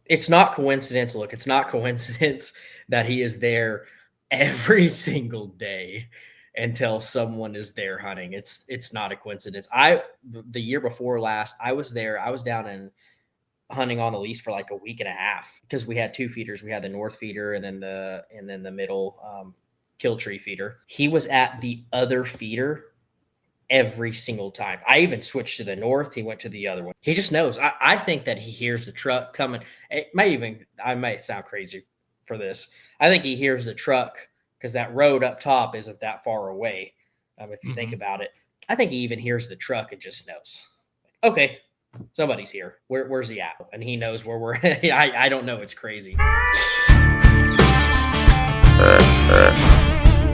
it's not coincidence. Look, it's not coincidence that he is there every single day until someone is there hunting. It's not a coincidence. The year before last, I was there. I was down in hunting on the lease for like a week and a half because we had two feeders. We had the north feeder and then the middle kill tree feeder. He was at the other feeder every single time. I even switched to the north. He went to the other one. He just knows. I think that he hears the truck coming. I might sound crazy for this. I think he hears the truck because that road up top isn't that far away. If you think about it, I think he even hears the truck and just knows. Okay, somebody's here. Where's he at? And he knows where we're. I don't know. It's crazy.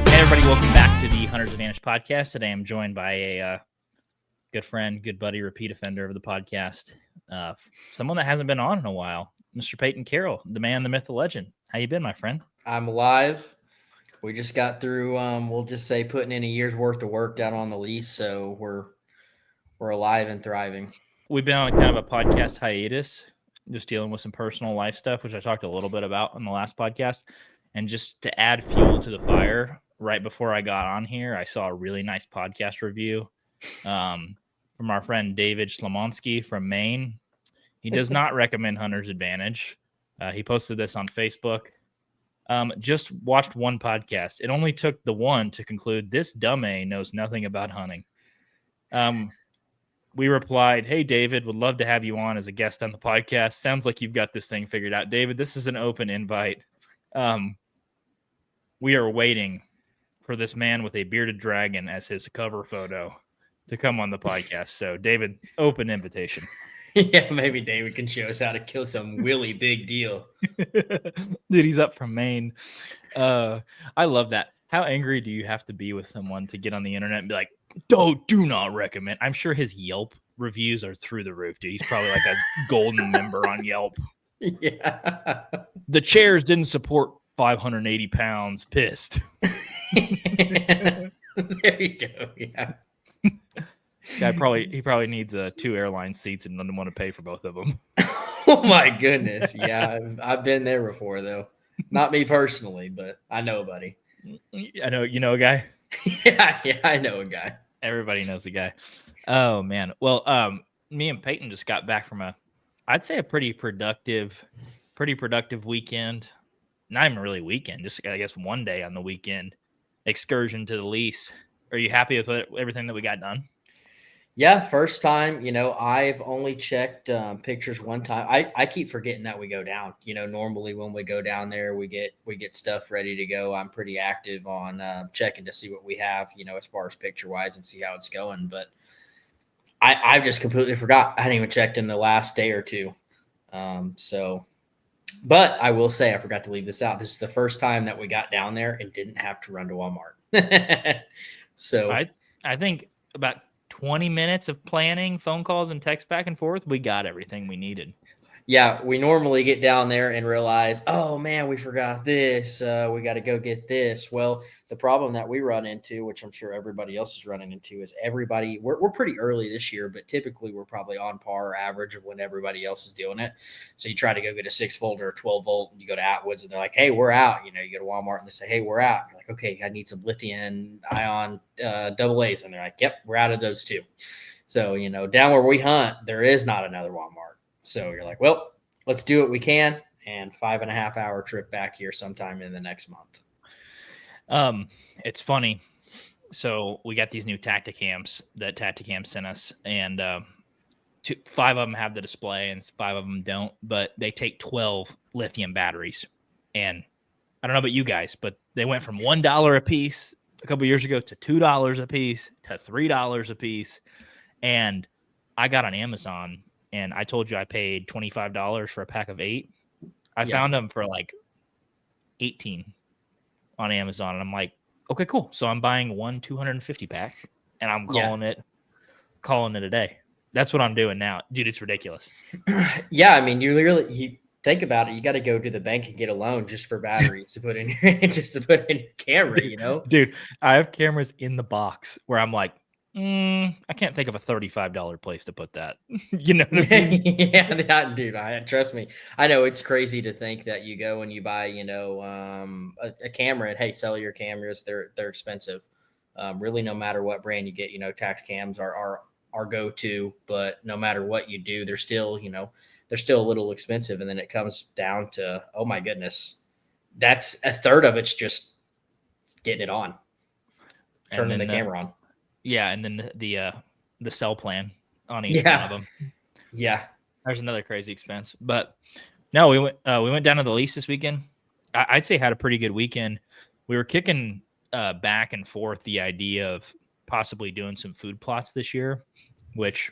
Hey everybody, welcome back to the Hunter's Advantage podcast. Today I'm joined by a good friend, good buddy, repeat offender of the podcast, someone that hasn't been on in a while, Mr. Peyton Carroll, the man, the myth, the legend. How you been, my friend? I'm alive. We just got through, we'll just say, putting in a year's worth of work down on the lease, so we're alive and thriving. We've been on kind of a podcast hiatus, just dealing with some personal life stuff, which I talked a little bit about in the last podcast. And just to add fuel to the fire, right before I got on here, I saw a really nice podcast review from our friend David Schlamonski from Maine. He does not recommend Hunter's Advantage. He posted this on Facebook. Just watched one podcast. It only took the one to conclude this dummy knows nothing about hunting. We replied, "Hey, David, would love to have you on as a guest on the podcast. Sounds like you've got this thing figured out." David, this is an open invite. We are waiting for this man with a bearded dragon as his cover photo to come on the podcast. So, David, open invitation. Yeah, maybe David can show us how to kill some really big deal. Dude, he's up from Maine. I love that. How angry do you have to be with someone to get on the internet and be like, do not recommend? I'm sure his Yelp reviews are through the roof, dude. He's probably like a golden member on Yelp. Yeah. The chairs didn't support 580 pounds. Pissed. There you go. Yeah. He probably needs 2 airline seats and doesn't want to pay for both of them. Oh my goodness. Yeah, I've been there before though. Not me personally, but I know a buddy. I know you know a guy. Yeah, I know a guy. Everybody knows a guy. Oh man. Well, me and Peyton just got back from I'd say a pretty productive weekend. Not even really weekend, just I guess one day on the weekend excursion to the lease. Are you happy with everything that we got done? Yeah, first time. I've only checked pictures one time. I keep forgetting that we go down. Normally when we go down there, we get stuff ready to go. I'm pretty active on checking to see what we have, as far as picture wise and see how it's going. But I just completely forgot. I hadn't even checked in the last day or two. But I will say I forgot to leave this out. This is the first time that we got down there and didn't have to run to Walmart. So I think about 20 minutes of planning, phone calls, and text back and forth, we got everything we needed. Yeah, we normally get down there and realize, oh man, we forgot this. We got to go get this. Well, the problem that we run into, which I'm sure everybody else is running into, is we're pretty early this year, but typically we're probably on par or average of when everybody else is doing it. So you try to go get a 6-volt or a 12-volt, and you go to Atwoods, and they're like, hey, we're out. You go to Walmart, and they say, hey, we're out. You're like, okay, I need some lithium ion AA's, and they're like, yep, we're out of those too. So down where we hunt, there is not another Walmart. So you're like, well, let's do what we can, and 5.5-hour trip back here sometime in the next month. It's funny. So we got these new Tacticams that Tacticam sent us, and 5 of them have the display and 5 of them don't, but they take 12 lithium batteries. And I don't know about you guys, but they went from $1 a piece a couple years ago to $2 a piece to $3 a piece. And I got on Amazon, and I told you I paid $25 for a pack of 8. I found them for like $18 on Amazon, and I'm like, okay, cool. So I'm buying one 250 pack, and I'm calling it a day. That's what I'm doing now, dude. It's ridiculous. Yeah, I mean, you think about it. You got to go to the bank and get a loan just for batteries to put in your camera. Dude, I have cameras in the box where I'm like, I can't think of a $35 place to put that. You know what I mean? Yeah, that dude. Trust me. I know it's crazy to think that you go and you buy, a camera, and hey, sell your cameras. They're expensive. Really, no matter what brand you get, tax cams are go to. But no matter what you do, they're still a little expensive. And then it comes down to, oh my goodness, that's a third of it's just getting it on, And turning the then camera on. yeah, and then the cell plan on each one of Yeah, them. yeah. There's another crazy expense. But no, we went down to the Lease this weekend. I'd say had a pretty good weekend. We were kicking back and forth the idea of possibly doing some food plots this year, which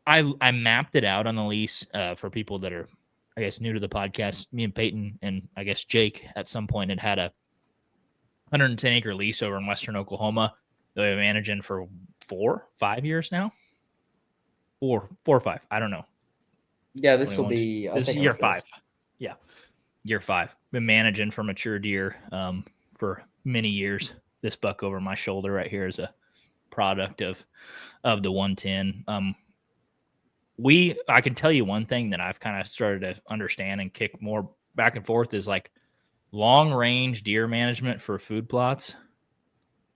I mapped it out on the Lease for people that are, I guess, new to the podcast. Me and Peyton and I guess Jake at some point had a 110-acre lease over in Western Oklahoma that we've been managing for 4-5 years now. Four or five. I don't know. Yeah, this will 21. be, I This is think, our year fifth. 5. Yeah, year 5. Been managing for mature deer for many years. This buck over my shoulder right here is a product of the 110. I can tell you one thing that I've kind of started to understand and kick more back and forth is like long range deer management for food plots.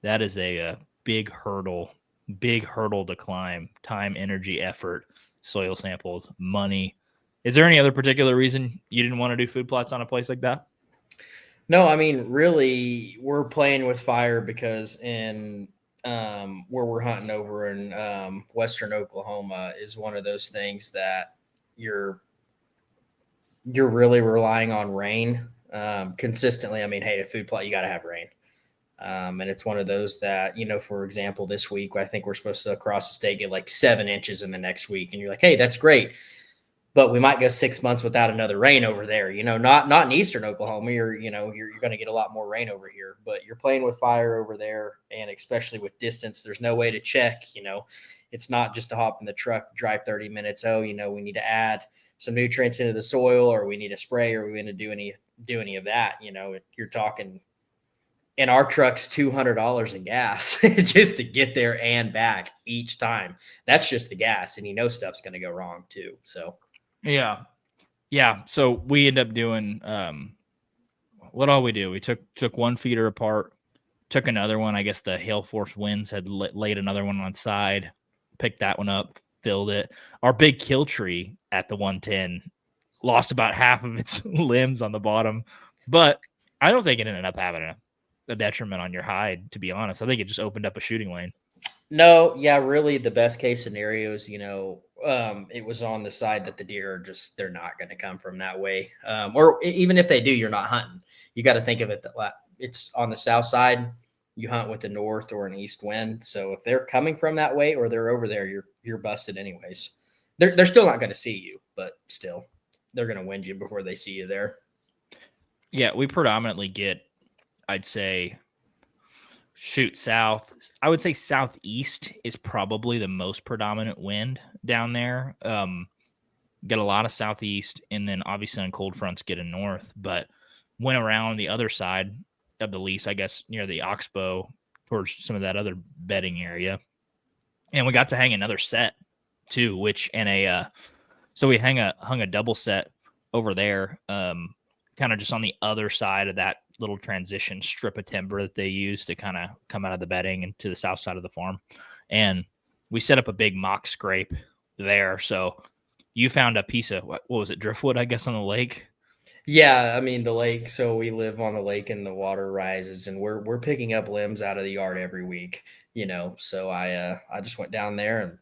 That is a big hurdle to climb. Time, energy, effort, soil samples, money. Is there any other particular reason you didn't want to do food plots on a place like that? No, I mean, really, we're playing with fire because in where we're hunting over in Western Oklahoma is one of those things that you're you're really relying on rain consistently. I mean, hey, a food plot, you got to have rain. And it's one of those that, for example, this week, I think we're supposed to across the state get like 7 inches in the next week. And you're like, hey, that's great, but we might go 6 months without another rain over there. Not in eastern Oklahoma. You're going to get a lot more rain over here, but you're playing with fire over there, and especially with distance, there's no way to check. It's not just to hop in the truck, drive 30 minutes. Oh, we need to add some nutrients into the soil, or we need to spray, or we need to do any of that. You're talking. And our truck's $200 in gas just to get there and back each time. That's just the gas, and stuff's going to go wrong too. So Yeah. Yeah. So we end up doing what all we do? We took one feeder apart, took another one. I guess the hail force winds had laid another one on side, picked that one up, filled it. Our big kill tree at the 110 lost about half of its limbs on the bottom, but I don't think it ended up having a detriment on your hide, to be honest. I think it just opened up a shooting lane. no, yeah, really, the best case scenario is, it was on the side that the deer they're not going to come from that way. Or even if they do, you're not hunting. You got to think of it that it's on the south side. You hunt with the north or an east wind. So if they're coming from that way or they're over there, you're busted anyways. They're still not going to see you, but still, they're going to wind you before they see you there. Yeah, we predominantly get, I'd say, shoot south. I would say southeast is probably the most predominant wind down there. Get a lot of southeast, and then obviously on cold fronts get a north. But went around the other side of the Lease, I guess near the Oxbow, towards some of that other bedding area, and we got to hang another set too. Which and so we hung a double set over there, kind of just on the other side of that little transition strip of timber that they use to kind of come out of the bedding and to the south side of the farm. And we set up a big mock scrape there. So you found a piece of what was it, driftwood, I guess, on the lake. Yeah, I mean the lake. So we live on the lake, and the water rises, and we're picking up limbs out of the yard every week. So I just went down there and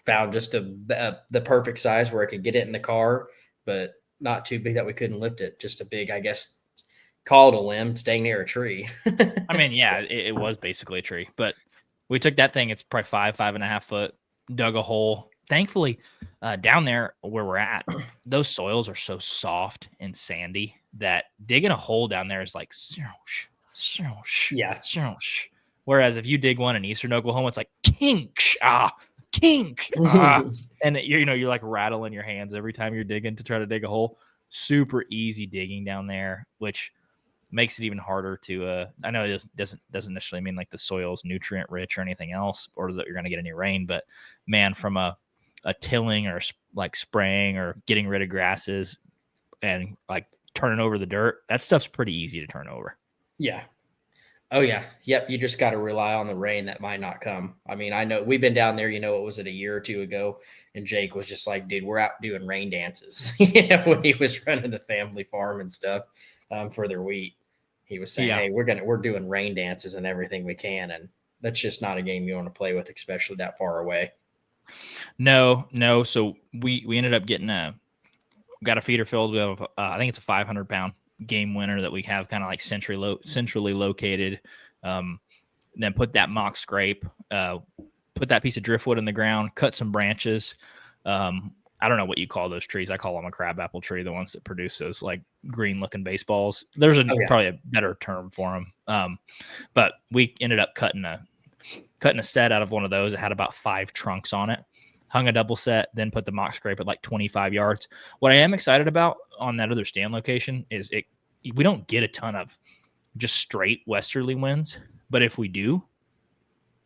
found just the perfect size where I could get it in the car, but not too big that we couldn't lift it. Just a big, I guess, call it a limb, staying near a tree. I mean, yeah, it was basically a tree, but we took that thing. It's probably 5.5 foot, dug a hole. Thankfully, down there where we're at, those soils are so soft and sandy that digging a hole down there is like, Yeah. whereas if you dig one in eastern Oklahoma, it's like kink, kink, and you're like rattling your hands every time you're digging to try to dig a hole. Super easy digging down there, which makes it even harder to. I know it doesn't necessarily mean like the soil's nutrient rich or anything else, or that you're going to get any rain. But man, from a tilling or like spraying or getting rid of grasses and like turning over the dirt, that stuff's pretty easy to turn over. Yeah. Oh yeah. Yep. You just got to rely on the rain that might not come. I mean, I know we've been down there, what was it, a year or two ago? And Jake was just like, dude, we're out doing rain dances, when he was running the family farm and stuff, for their wheat. He was saying, Yeah. hey, we're doing rain dances and everything we can. And that's just not a game you want to play with, especially that far away. No. So we ended up getting got a feeder filled. We have I think it's a 500-pound game winner that we have kind of like centrally located. Then put that mock scrape, put that piece of driftwood in the ground, cut some branches. I don't know what you call those trees. I call them a crabapple tree, the ones that produce those like green looking baseballs. There's Oh yeah. probably a better term for them. But we ended up cutting a set out of one of those. It had about 5 trunks on it. Hung a double set, then put the mock scrape at like 25 yards. What I am excited about on that other stand location is we don't get a ton of just straight westerly winds, but if we do,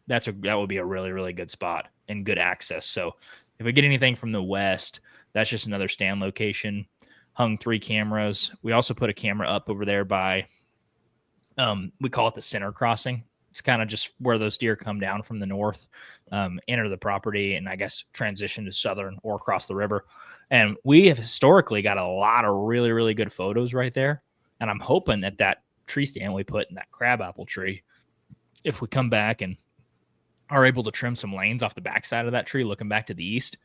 that would be a really, really good spot and good access. So if we get anything from the west, that's just another stand location. Hung 3 cameras. We also put a camera up over there by we call it the center crossing. It's kind of just where those deer come down from the north, enter the property, and I guess transition to southern or across the river. And we have historically got a lot of really, really good photos right there. And I'm hoping that tree stand we put in that crabapple tree, if we come back and are able to trim some lanes off the backside of that tree, looking back to the east,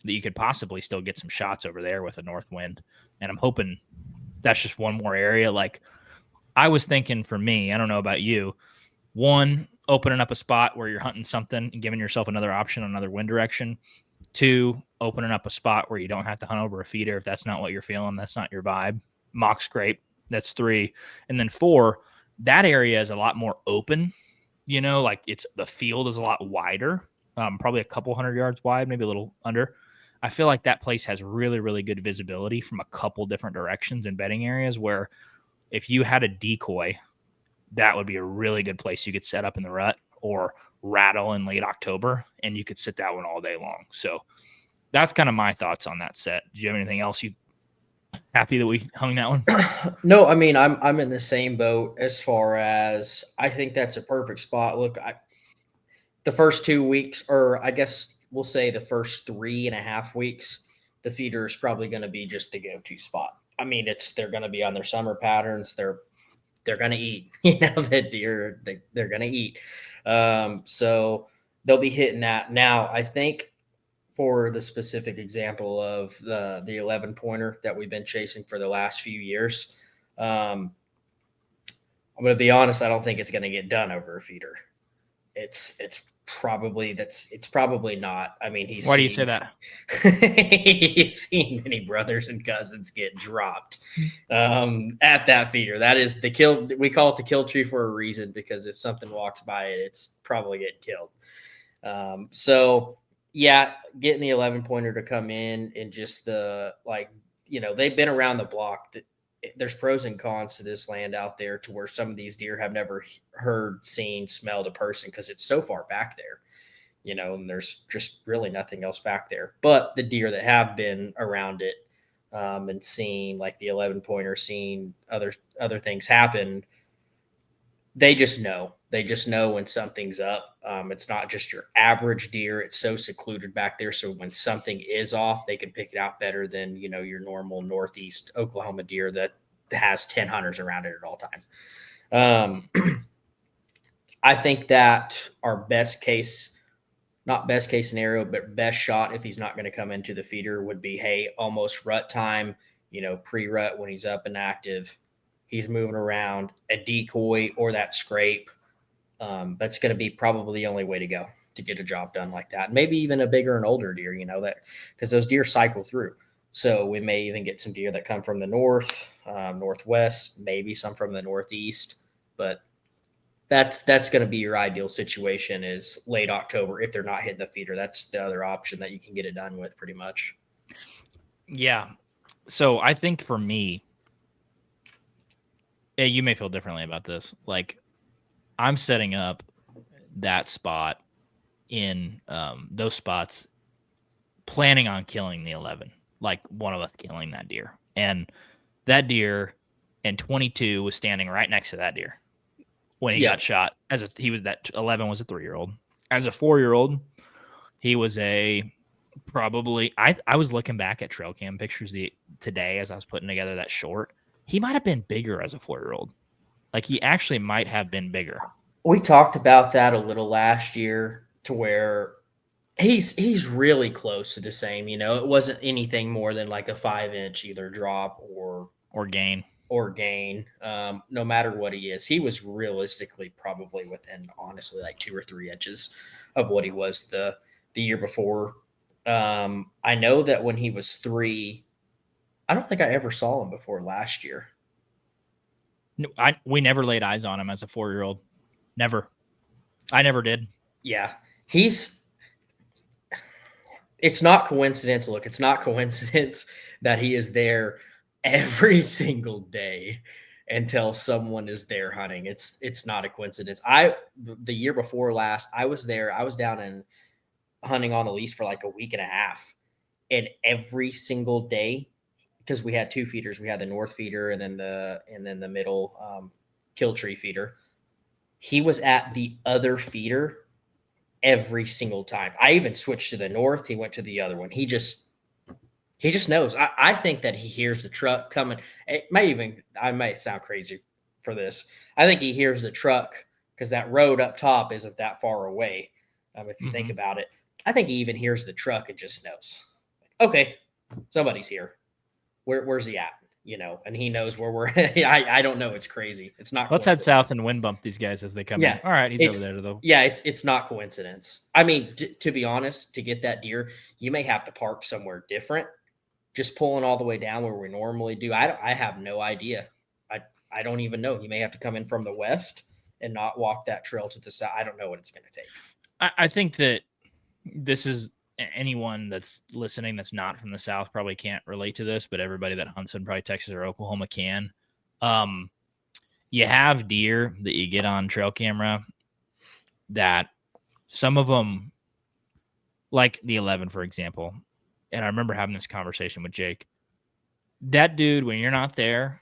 that you could possibly still get some shots over there with a north wind. And I'm hoping that's just one more area. Like I was thinking for me, I don't know about you, one, opening up a spot where you're hunting something and giving yourself another option, another wind direction. 2, opening up a spot where you don't have to hunt over a feeder if that's not what you're feeling, that's not your vibe. Mock scrape, that's 3. And then 4, that area is a lot more open. Like the field is a lot wider, probably a couple 100 yards wide, maybe a little under. I feel like that place has really, really good visibility from a couple different directions and bedding areas where if you had a decoy, that would be a really good place you could set up in the rut or rattle in late October, and you could sit that one all day long. So that's kind of my thoughts on that set. Do you have anything else? You happy that we hung that one? No, I mean, I'm in the same boat as far as I think that's a perfect spot. Look, the first 2 weeks, or I guess we'll say the first 3.5 weeks, the feeder is probably going to be just the go-to spot. I mean, they're going to be on their summer patterns. They're going to eat, the deer, they're going to eat. So they'll be hitting that. Now, I think for the specific example of the 11 pointer that we've been chasing for the last few years, I'm going to be honest. I don't think it's going to get done over a feeder. It's probably not. I mean, Why do you say that? he's seen many brothers and cousins get dropped at that feeder. That is the kill. We call it the kill tree for a reason, because if something walks by it, it's probably getting killed. So yeah, getting the 11 pointer to come in and just they've been around the block. There's pros and cons to this land out there, to where some of these deer have never heard, seen, smelled a person, because it's so far back there, and there's just really nothing else back there. But the deer that have been around it, and seen like the 11 pointer, seen other things happen, they just know. They just know when something's up. It's not just your average deer. It's so secluded back there. So when something is off, they can pick it out better than, your normal Northeast Oklahoma deer that has 10 hunters around it at all time. I think that our not best case scenario, but best shot, if he's not going to come into the feeder, would be, hey, almost rut time, pre-rut, when he's up and active, he's moving around, a decoy or that scrape. That's going to be probably the only way to go to get a job done like that. Maybe even a bigger and older deer, that, because those deer cycle through. So we may even get some deer that come from the north, northwest, maybe some from the northeast, but that's going to be your ideal situation, is late October. If they're not hitting the feeder, that's the other option that you can get it done with, pretty much. Yeah. So I think for me, you may feel differently about this. Like, I'm setting up that spot in those spots, planning on killing the 11, like one of us killing that deer. And that deer in 22 was standing right next to that deer when he got Yep. shot. That 11 was a 3-year-old. As a 4-year-old, he was probably, I was looking back at trail cam pictures today as I was putting together that short. He might have been bigger as a 4-year-old. Like, he actually might have been bigger. We talked about that a little last year, to where he's really close to the same. It wasn't anything more than like a 5-inch either drop Or gain. or gain. No matter what he was realistically probably within, honestly, like 2 or 3 inches of what he was the year before. I know that when he was 3, I don't think I ever saw him before last year. No, we never laid eyes on him as a 4-year-old. Never. I never did. Yeah, it's not coincidence. Look, it's not coincidence that he is there every single day until someone is there hunting. It's not a coincidence. The year before last, I was there. I was down in hunting on the Lease for like a week and a half, and every single day, because we had 2 feeders, we had the north feeder and then the middle kill tree feeder. He was at the other feeder every single time. I even switched to the north. He went to the other one. He just knows. I think that he hears the truck coming. I might sound crazy for this. I think he hears the truck because that road up top isn't that far away. If you think about it, I think he even hears the truck and just knows. Okay, somebody's here. Where's he at? And he knows where we're. I don't know. It's crazy. It's not. Let's head south and wind bump these guys as they come in. All right, he's over there though. Yeah, it's not coincidence. I mean, to be honest, to get that deer, you may have to park somewhere different. Just pulling all the way down where we normally do. I have no idea. I don't even know. You may have to come in from the west and not walk that trail to the south. I don't know what it's going to take. I think that this is, anyone that's listening that's not from the South probably can't relate to this, but everybody that hunts in probably Texas or Oklahoma can. You have deer that you get on trail camera that some of them, like the 11, for example, and I remember having this conversation with Jake, that dude, when you're not there,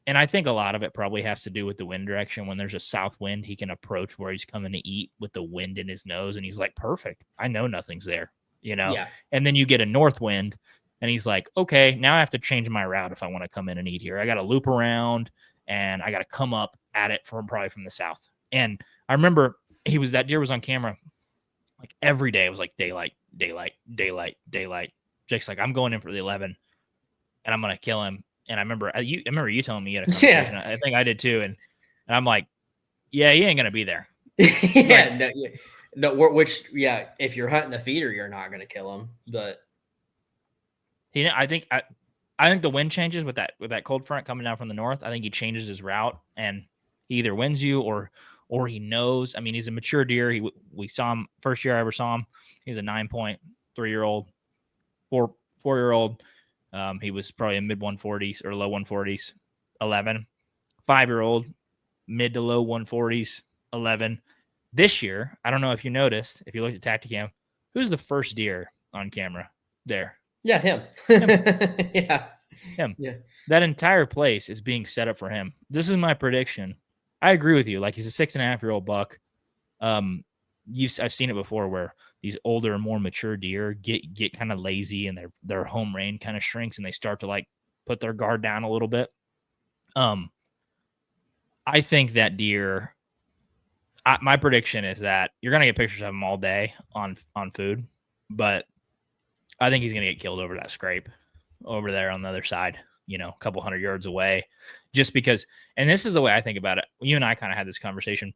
and I think a lot of it probably has to do with the wind direction. When there's a south wind, he can approach where he's coming to eat with the wind in his nose, and he's like, perfect. I know nothing's there, Yeah. And then you get a north wind, and he's like, okay, now I have to change my route if I want to come in and eat here. I got to loop around, and I got to come up at it probably from the south. And I remember that deer was on camera like every day. It was like daylight, daylight, daylight, daylight. Jake's like, I'm going in for the 11, and I'm gonna kill him. And I remember you telling me you had a conversation. Yeah. I think I did too. And I'm like, yeah, he ain't going to be there. Yeah. Like, no, if you're hunting the feeder, you're not going to kill him. But I think the wind changes with that cold front coming down from the north. I think he changes his route, and he either wins you or he knows. I mean, he's a mature deer. We saw him first year I ever saw him. He's a 9.3-year-old, 4-year-old. He was probably a mid 140s or low 140s, 11. 5-year-old, mid to low 140s, 11. This year, I don't know if you noticed, if you looked at Tacticam, who's the first deer on camera there? Yeah, him. Yeah. Him. Yeah. That entire place is being set up for him. This is my prediction. I agree with you. Like, he's a 6.5-year-old buck. I've seen it before where these older, more mature deer get kind of lazy, and their home range kind of shrinks, and they start to like put their guard down a little bit. I think that deer. My prediction is that you're gonna get pictures of him all day on food, but I think he's gonna get killed over that scrape over there on the other side. A couple 100 yards away, just because. And this is the way I think about it. You and I kind of had this conversation.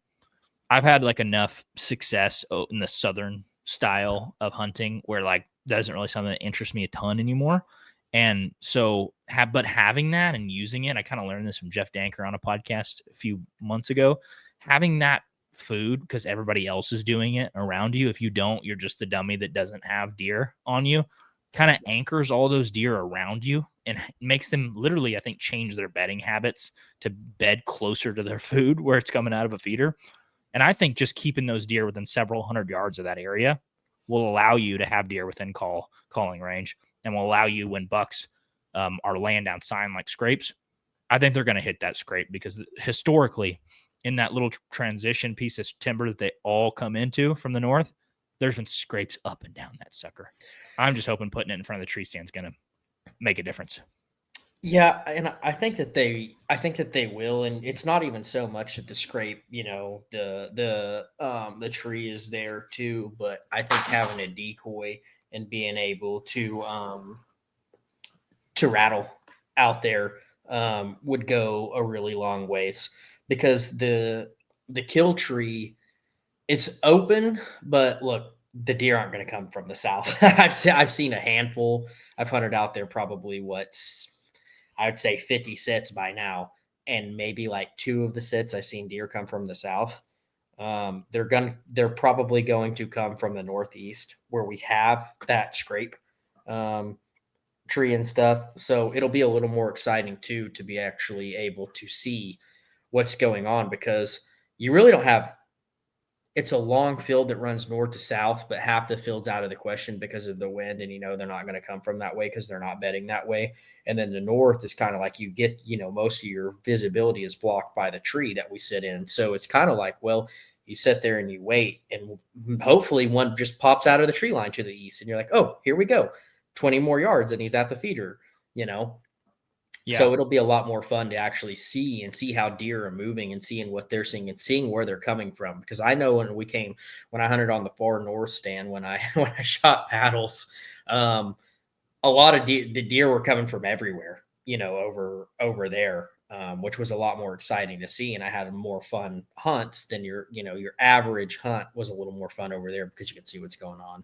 I've had like enough success in the southern style of hunting where like that isn't really something that interests me a ton anymore. And so but having that and using it, I kind of learned this from Jeff Danker on a podcast a few months ago, having that food because everybody else is doing it around you. If you don't, you're just the dummy that doesn't have deer on you, kind of anchors all those deer around you and makes them literally, I think, change their bedding habits to bed closer to their food where it's coming out of a feeder. And I think just keeping those deer within several hundred yards of that area will allow you to have deer within calling range, and will allow you, when bucks are laying down sign like scrapes, I think they're going to hit that scrape, because historically, in that little transition piece of timber that they all come into from the north, there's been scrapes up and down that sucker. I'm just hoping putting it in front of the tree stand is going to make a difference. Yeah, and I think that they will, and it's not even so much that the scrape, the tree is there too, but I think having a decoy and being able to rattle out there would go a really long ways, because the kill tree, it's open, but look, the deer aren't going to come from the south. I've seen a handful. I've hunted out there probably I would say 50 sets by now, and maybe like two of the sets I've seen deer come from the south. They're probably going to come from the northeast, where we have that scrape um, tree and stuff. So it'll be a little more exciting too, to be actually able to see what's going on, because you really don't have, it's a long field that runs north to south, but half the field's out of the question because of the wind, and they're not going to come from that way because they're not bedding that way. And then the north is kind of like, you get, most of your visibility is blocked by the tree that we sit in. So it's kind of like, well, you sit there and you wait, and hopefully one just pops out of the tree line to the east, and you're like, oh, here we go, 20 more yards, and he's at the feeder. You know, Yeah. so it'll be a lot more fun to actually see how deer are moving, and seeing what they're seeing and seeing where they're coming from. Because I know when I hunted on the far north stand, when I when I shot paddles, a lot of the deer were coming from everywhere, over there, which was a lot more exciting to see. And I had more fun hunts than your average hunt was a little more fun over there, because you can see what's going on.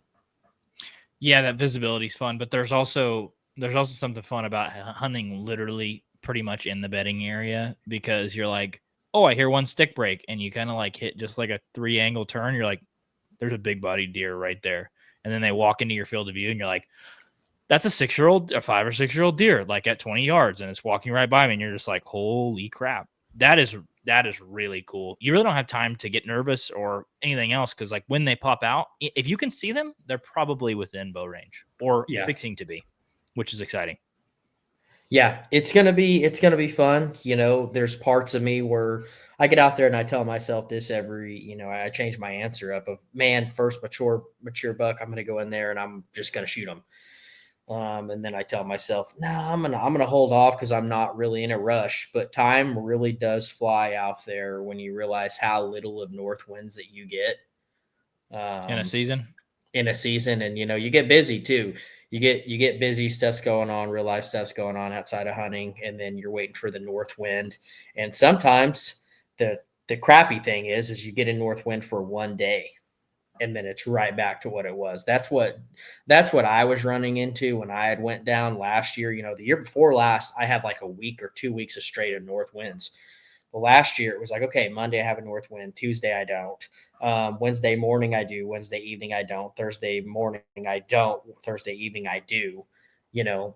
Yeah, that visibility is fun, but there's also something fun about hunting literally pretty much in the bedding area, because you're like, oh, I hear one stick break, and you kind of like hit just like a 3-angle turn. You're like, there's a big bodied deer right there, and then they walk into your field of view, and you're like, that's a 6-year-old, a 5 or 6-year-old deer, like at 20 yards, and it's walking right by me, and you're just like, holy crap. That is really cool. You really don't have time to get nervous or anything else, because like when they pop out, if you can see them, they're probably within bow range or Yeah. fixing to be, which is exciting. Yeah, it's gonna be fun. There's parts of me where I get out there and I tell myself this I change my answer up of, man, first mature buck, I'm gonna go in there and I'm just gonna shoot him. And then I tell myself, no, I'm gonna hold off because I'm not really in a rush. But time really does fly out there when you realize how little of north winds that you get. In a Um, season. in a season, and you get busy too. You get busy, stuff's going on, real life stuff's going on outside of hunting, and then you're waiting for the north wind. And sometimes the crappy thing is you get a north wind for one day, and then it's right back to what it was. That's what I was running into when I had went down last year. The year before last, I had like a week or 2 weeks of straight of north winds. But last year it was like, okay, Monday I have a north wind, Tuesday I don't, Wednesday morning I do, Wednesday evening I don't, Thursday morning I don't, Thursday evening I do.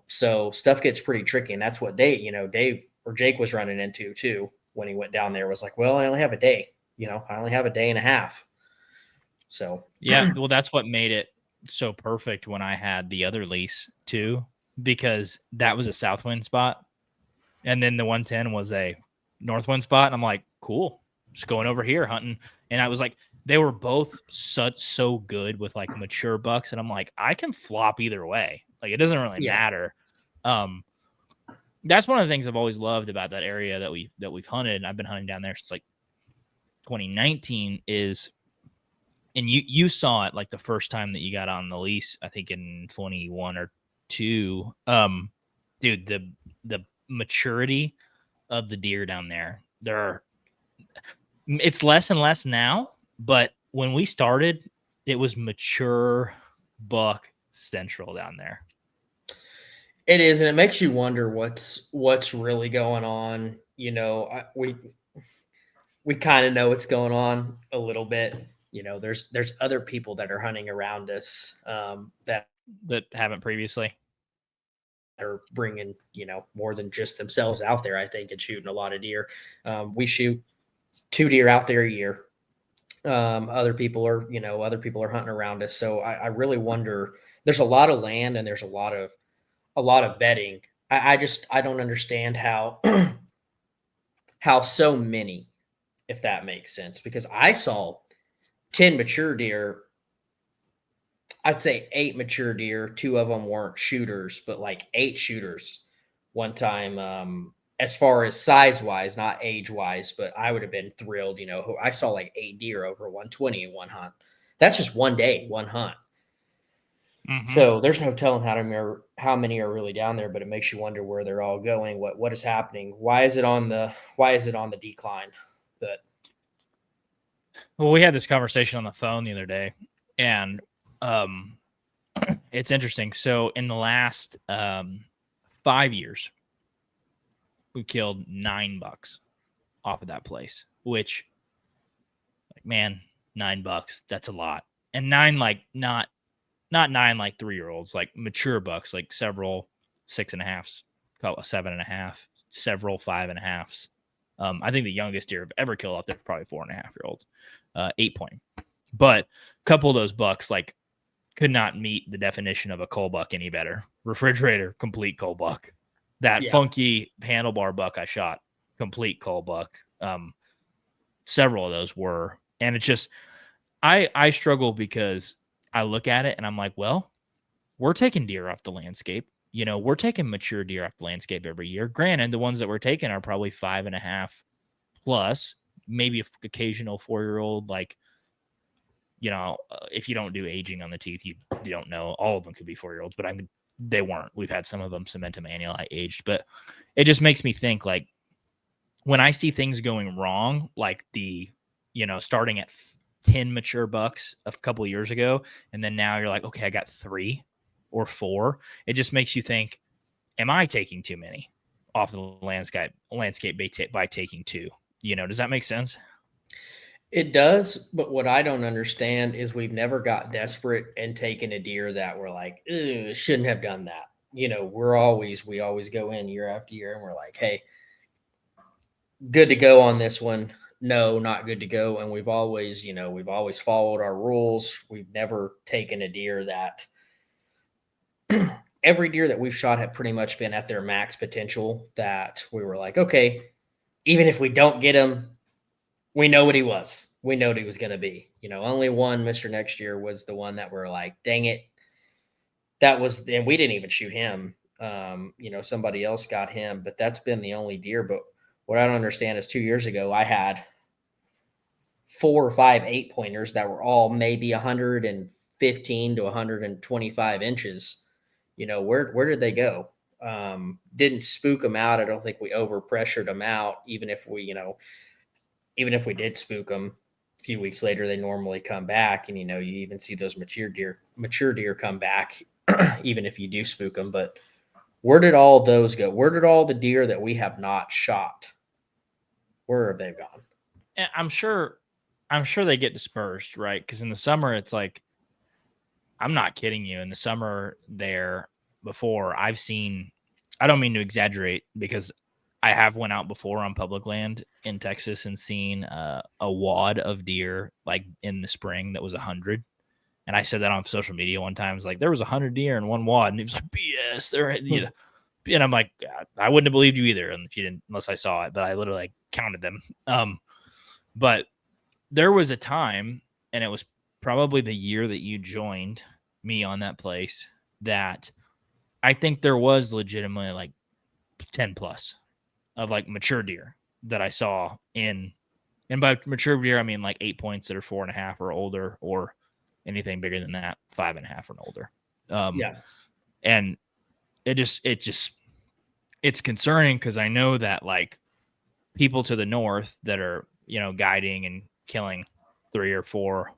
So stuff gets pretty tricky, and that's what Dave or Jake was running into too when he went down there. Was like, well, I only have a day. I only have a day and a half. So Yeah, well, that's what made it so perfect when I had the other lease too, because that was a south wind spot, and then the 110 was a north wind spot, and I'm like, cool, just going over here hunting. And I was like, they were both so good with like mature bucks, and I'm like, I can flop either way, like it doesn't really yeah, matter. um that's one of the things I've always loved about that area that we've hunted, and I've been hunting down there since like 2019, is, and you saw it like the first time that you got on the lease, I think in 21 or 2. Dude, the maturity of the deer down there, it's less and less now, but when we started, it was mature buck central down there. it is, and it makes you wonder what's really going on. We kind of know what's going on a little bit. There's other people that are hunting around us that That haven't previously. are bringing, more than just themselves out there, I think, and shooting a lot of deer. We shoot 2 deer out there a year. Other people are hunting around us. So I really wonder, there's a lot of land and there's a lot of bedding. I don't understand how, how so many, if that makes sense, because I saw 10 mature deer. I'd say 8 mature deer. 2 of them weren't shooters, but like 8 shooters one time. As far as size wise, not age wise, but I would have been thrilled. I saw like 8 deer over 120 in one hunt. That's just one day, one hunt. Mm-hmm. So there's no telling how many are really down there, but it makes you wonder where they're all going. What is happening? Why is it on the decline? But Well, we had this conversation on the phone the other day, and um, it's interesting. So in the last 5 years, we killed 9 bucks off of that place, which, like, man, $9, that's a lot. And 9, like, not 9 like 3-year-olds, like mature bucks, like several 6.5s, call it 7.5, several 5.5s. I think the youngest deer I've ever killed off there probably 4.5-year-old, 8 point. But a couple of those bucks like could not meet the definition of a cull buck any better. Refrigerator, complete cull buck. That yeah, funky handlebar buck I shot, complete cull buck. Several of those were, and it's just I struggle because I look at it and I'm like, well, we're taking deer off the landscape. We're taking mature deer off the landscape every year. Granted, the ones that we're taking are probably 5.5 plus, maybe an occasional 4-year-old. Like, if you don't do aging on the teeth, you don't know. All of them could be 4-year-olds, but they weren't. We've had some of them cementum annuli aged, but it just makes me think, like, when I see things going wrong, like starting at 10 mature bucks a couple of years ago, and then now you're like, okay, I got 3 or 4. It just makes you think, am I taking too many off the landscape by taking 2? Does that make sense? it does. But what I don't understand is we've never got desperate and taken a deer that we're like, "Ugh, shouldn't have done that." We always go in year after year and we're like, hey, good to go on this one. No, not good to go. And we've always followed our rules. We've never taken a deer that every deer that we've shot have pretty much been at their max potential, that we were like, okay, even if we don't get him, we know what he was. We know what he was going to be. Only one, Mr. Next Year, was the one that we're like, dang it. And we didn't even shoot him. Somebody else got him, but that's been the only deer. But what I don't understand is 2 years ago, I had 4 or 5 8 pointers that were all maybe 115 to 125 inches. Where did they go? Didn't spook them out. I don't think we over pressured them out. Even if we did spook them, a few weeks later they normally come back, and you even see those mature deer come back, even if you do spook them. But where did all those go? Where did all the deer that we have not shot? Where have they gone? I'm sure they get dispersed, right? Because in the summer, it's like, I'm not kidding you. In the summer there, before, I've seen, I don't mean to exaggerate, because I have went out before on public land in Texas and seen a wad of deer like in the spring that was 100. And I said that on social media one time. It's like, there was 100 deer in one wad, and he was like, BS. And I'm like, I wouldn't have believed you either, and if you didn't, unless I saw it. But I literally, like, counted them. But there was a time, and it was probably the year that you joined me on that place, that I think there was legitimately like 10 plus of like mature deer that I saw and by mature deer, I mean like 8 points that are 4.5 or older, or anything bigger than that, 5.5 and older. Yeah. And it's concerning, because I know that, like, people to the north that are, guiding and killing 3 or 4,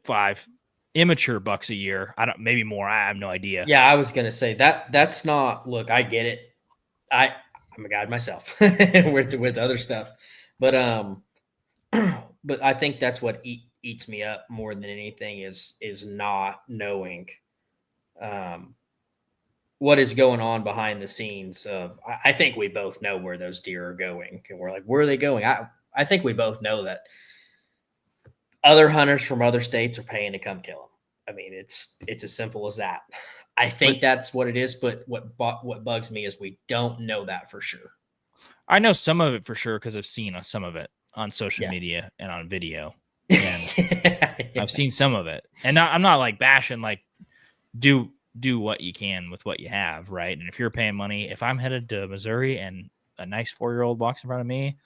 5 immature bucks a year. I don't, maybe more. I have no idea. Yeah, I was gonna say that's not. Look, I get it. I'm a guide myself with other stuff, but but I think that's what eats me up more than anything is not knowing. Um, what is going on behind the scenes of I think we both know where those deer are going. And we're like, where are they going? I think we both know that other hunters from other states are paying to come kill them. I mean, it's as simple as that. I But think that's what it is, but what bugs me is we don't know that for sure. I know some of it for sure because I've seen some of it on social Yeah. media and on video, and Yeah. I've seen some of it. And I'm not like bashing, like do what you can with what you have, right? And if you're paying money, if I'm headed to Missouri and a nice 4-year-old walks in front of me,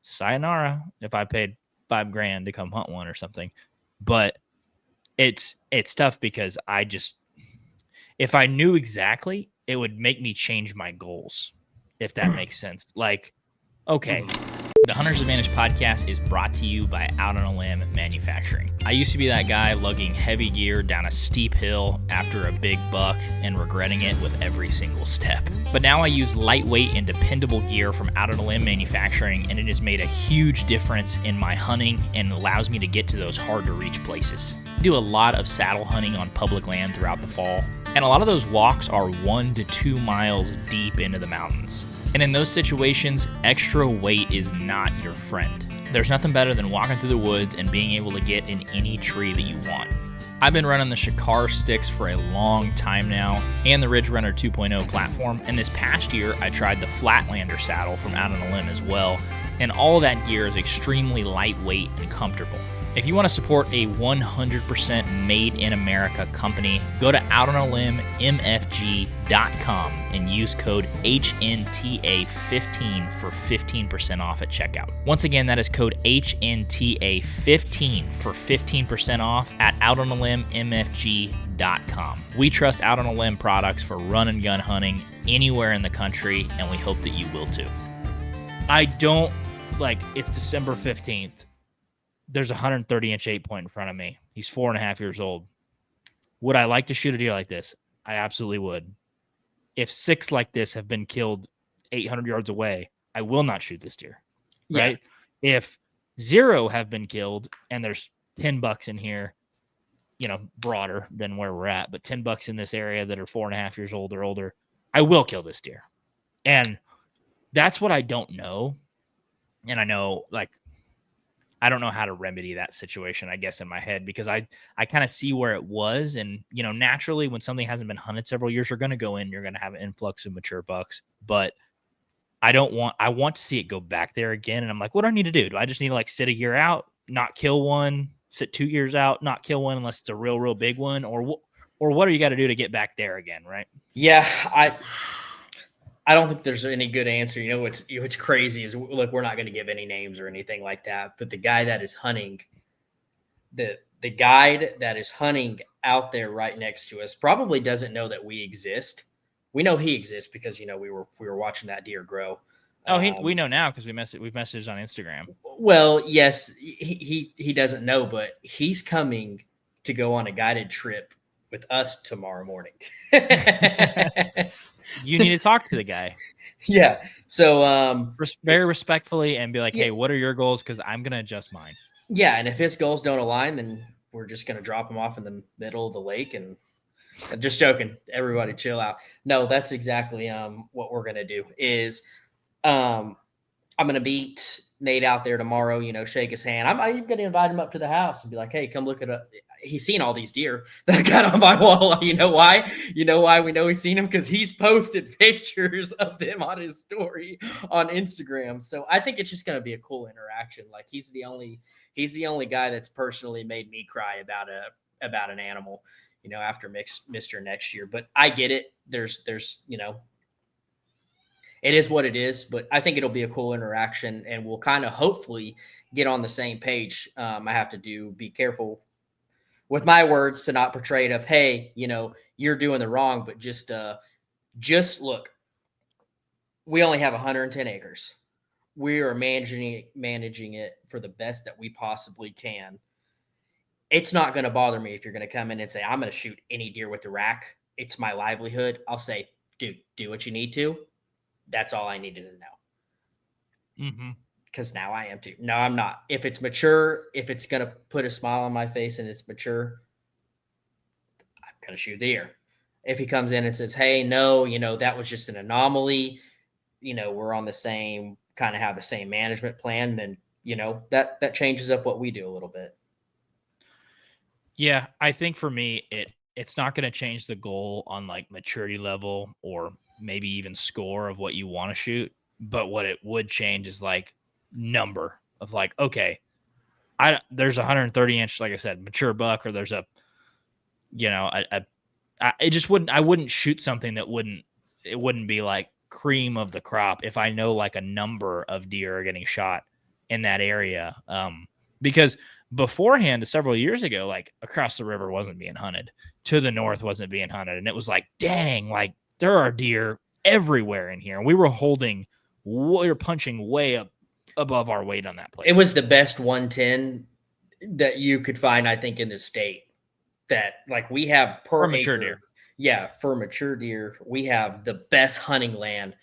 sayonara. If I paid $5,000 to come hunt one or something, but it's tough because if I knew exactly, it would make me change my goals, if that makes sense. Like, okay, the Hunter's Advantage podcast is brought to you by Out on a Limb Manufacturing. I used to be that guy lugging heavy gear down a steep hill after a big buck and regretting it with every single step. But now I use lightweight and dependable gear from Out on a Limb Manufacturing, and it has made a huge difference in my hunting and allows me to get to those hard to reach places. I do a lot of saddle hunting on public land throughout the fall, and a lot of those walks are 1 to 2 miles deep into the mountains. And in those situations, extra weight is not your friend. There's nothing better than walking through the woods and being able to get in any tree that you want. I've been running the Shakar sticks for a long time now and the Ridge Runner 2.0 platform, and this past year I tried the Flatlander saddle from Out on a Limb as well, and all of that gear is extremely lightweight and comfortable. If you want to support a 100% made in America company, go to outonalimbmfg.com and use code HNTA15 for 15% off at checkout. Once again, that is code HNTA15 for 15% off at outonalimbmfg.com. We trust Out on a Limb products for run and gun hunting anywhere in the country, and we hope that you will too. I don't it's December 15th. There's a 130-inch 8-point in front of me. He's 4.5 years old. Would I like to shoot a deer like this? I absolutely would. If 6 like this have been killed 800 yards away, I will not shoot this deer, right? Yeah. If 0 have been killed and there's 10 bucks in here, broader than where we're at, but 10 bucks in this area that are 4.5 years old or older, I will kill this deer. And that's what I don't know. And I know, I don't know how to remedy that situation, I guess, in my head, because I kind of see where it was. And, naturally, when something hasn't been hunted several years, you're going to go in, you're going to have an influx of mature bucks. But I want to see it go back there again. And I'm like, what do I need to do? Do I just need to sit a year out, not kill one, sit 2 years out, not kill one unless it's a real, real big one? Or what do you got to do to get back there again, right? Yeah, I don't think there's any good answer. What's crazy is, look, we're not going to give any names or anything like that, but the guy that is hunting, the guide that is hunting out there right next to us probably doesn't know that we exist. We know he exists because we were watching that deer grow. We know now because we've messaged on Instagram. Well, yes, he doesn't know, but he's coming to go on a guided trip with us tomorrow morning. You need to talk to the guy. Yeah. So very respectfully and be like, hey, what are your goals? Because I'm going to adjust mine. Yeah. And if his goals don't align, then we're just going to drop him off in the middle of the lake. And I'm just joking. Everybody chill out. No, that's exactly what we're going to do is I'm going to beat Nate out there tomorrow, shake his hand. I'm going to invite him up to the house and be like, hey, come look at it. He's seen all these deer that I got on my wall. You know why? You know why we know he's seen them? Because he's posted pictures of them on his story on Instagram. So I think it's just going to be a cool interaction. He's the only guy that's personally made me cry about an animal, after Mr. Next Year. But I get it. There's it is what it is, but I think it'll be a cool interaction, and we'll kind of hopefully get on the same page. I have to be careful with my words to not portray it of, hey, you're doing the wrong, but just look, we only have 110 acres. We are managing it for the best that we possibly can. It's not going to bother me if you're going to come in and say, I'm going to shoot any deer with the rack. It's my livelihood. I'll say, dude, do what you need to. That's all I needed to know. Because now I am too. No, I'm not. If it's mature, if it's going to put a smile on my face and it's mature, I'm going to shoot the deer. If he comes in and says, "Hey, no, that was just an anomaly," we're on the same kind of have the same management plan, then that changes up what we do a little bit. Yeah, I think for me, it's not going to change the goal on like maturity level or maybe even score of what you want to shoot. But what it would change is like number of like, okay, there's a 130 inch, like I said, mature buck, or there's a you know it just wouldn't I wouldn't shoot something that wouldn't be like cream of the crop if I know like a number of deer are getting shot in that area. Because beforehand, several years ago, like across the river wasn't being hunted, to the north wasn't being hunted, and it was like, dang, like there are deer everywhere in here, and we were punching way up above our weight on that It place was the best 110 that you could find, I think, in the state. That like we have for per mature deer. acre. Yeah, for mature deer, we have the best hunting land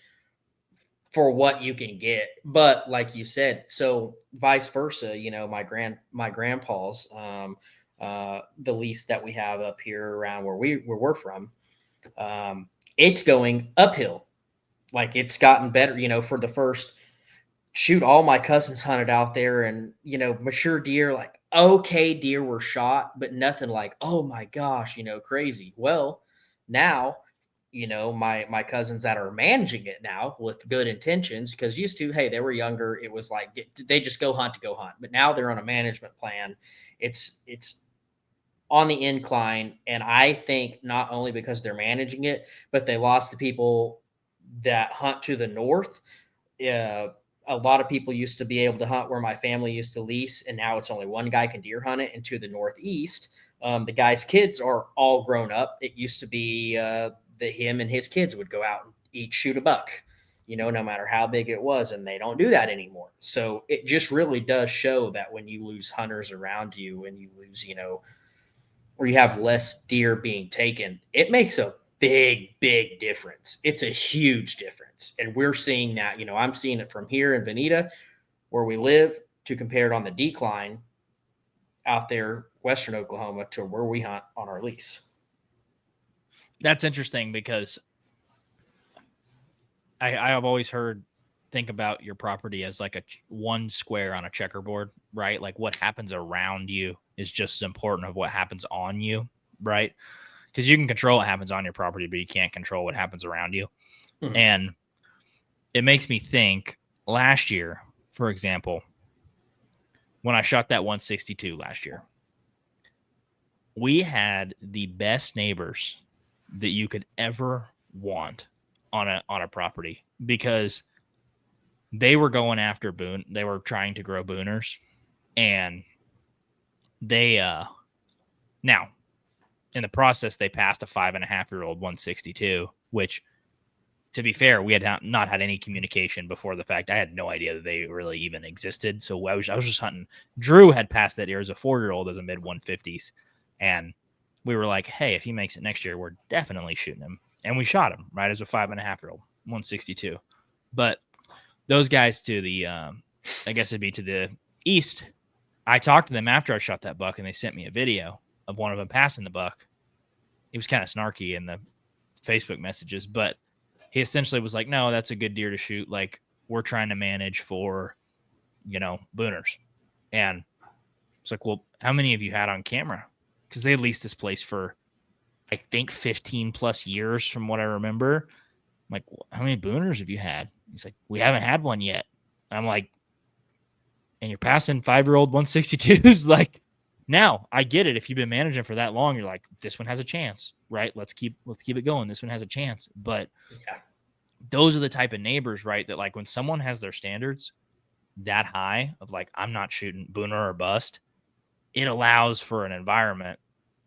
for what you can get. But like you said, so vice versa, my grandpa's the lease that we have up here around where we're from, it's going uphill. Like it's gotten better, for the first shoot, all my cousins hunted out there, and mature deer, like okay deer were shot, but nothing like, oh my gosh, crazy. Well, now my cousins that are managing it now with good intentions, because used to, hey, they were younger, it was like they just go hunt to go hunt, but now they're on a management plan. It's on the incline, and I think not only because they're managing it, but they lost the people that hunt to the north. uh, a lot of people used to be able to hunt where my family used to lease, and now it's only one guy can deer hunt it. And to the northeast, the guy's kids are all grown up. It used to be that him and his kids would go out and shoot a buck, no matter how big it was, and they don't do that anymore. So it just really does show that when you lose hunters around you, and you lose, or you have less deer being taken, it makes a big difference. It's a huge difference. And we're seeing that, I'm seeing it from here in Veneta, where we live, to compare it on the decline out there, Western Oklahoma, to where we hunt on our lease. That's interesting because I have always think about your property as like one square on a checkerboard, right? Like what happens around you is just as important of what happens on you, right? Because you can control what happens on your property, but you can't control what happens around you. Mhm. And it makes me think last year, for example, when I shot that 162 last year, we had the best neighbors that you could ever want on a property, because they were going after boon. They were trying to grow booners, and they now in the process they passed a 5.5-year-old 162, which, to be fair, we had not had any communication before the fact. I had no idea that they really even existed. So I was just hunting. Drew had passed that year as a 4-year-old as a mid 150s, and we were like, hey, if he makes it next year, we're definitely shooting him. And we shot him right as a 5.5-year-old 162. But those guys to the, I guess it'd be to the east, I talked to them after I shot that buck, and they sent me a video of one of them passing the buck. He was kind of snarky in the Facebook messages, but he essentially was like, no, that's a good deer to shoot. Like, we're trying to manage for, booners. And it's like, well, how many have you had on camera? Because they leased this place for, I think, 15 plus years from what I remember. I'm like, well, how many booners have you had? He's like, we haven't had one yet. And I'm like, and you're passing 5-year-old 162s? Like, now I get it. If you've been managing for that long, you're like, this one has a chance, right? Let's keep it going. This one has a chance. But Yeah. those are the type of neighbors, right? That like when someone has their standards that high of like, I'm not shooting booner or bust, it allows for an environment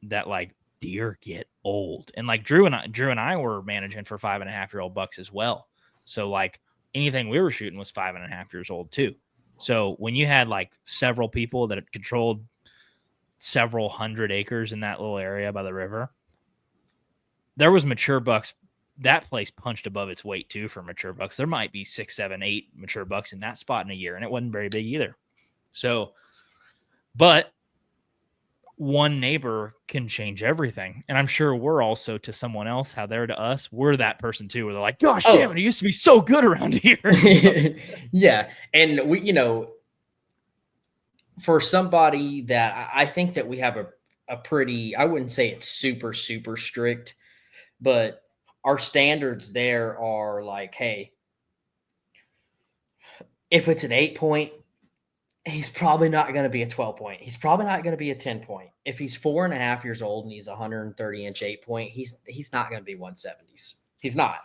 that like deer get old. And like Drew and I were managing for 5.5-year-old bucks as well. So like anything we were shooting was 5.5 years old too. So when you had like several people that controlled several hundred acres in that little area by the river, there was mature bucks. That place punched above its weight too for mature bucks. There might be 6, 7, 8 mature bucks in that spot in a year, and it wasn't very big either. So, but one neighbor can change everything. And I'm sure we're also to someone else how they're to us. We're that person too, where they're like, gosh, damn Oh, it, it used to be so good around here. yeah. And we, for somebody that I think that we have a pretty, I wouldn't say it's super, super strict, but our standards there are like, hey, if it's an 8 point, he's probably not going to be a 12 point. He's probably not going to be a 10 point. If he's 4.5 years old and he's a 130-inch 8 point, he's not going to be 170s. He's not.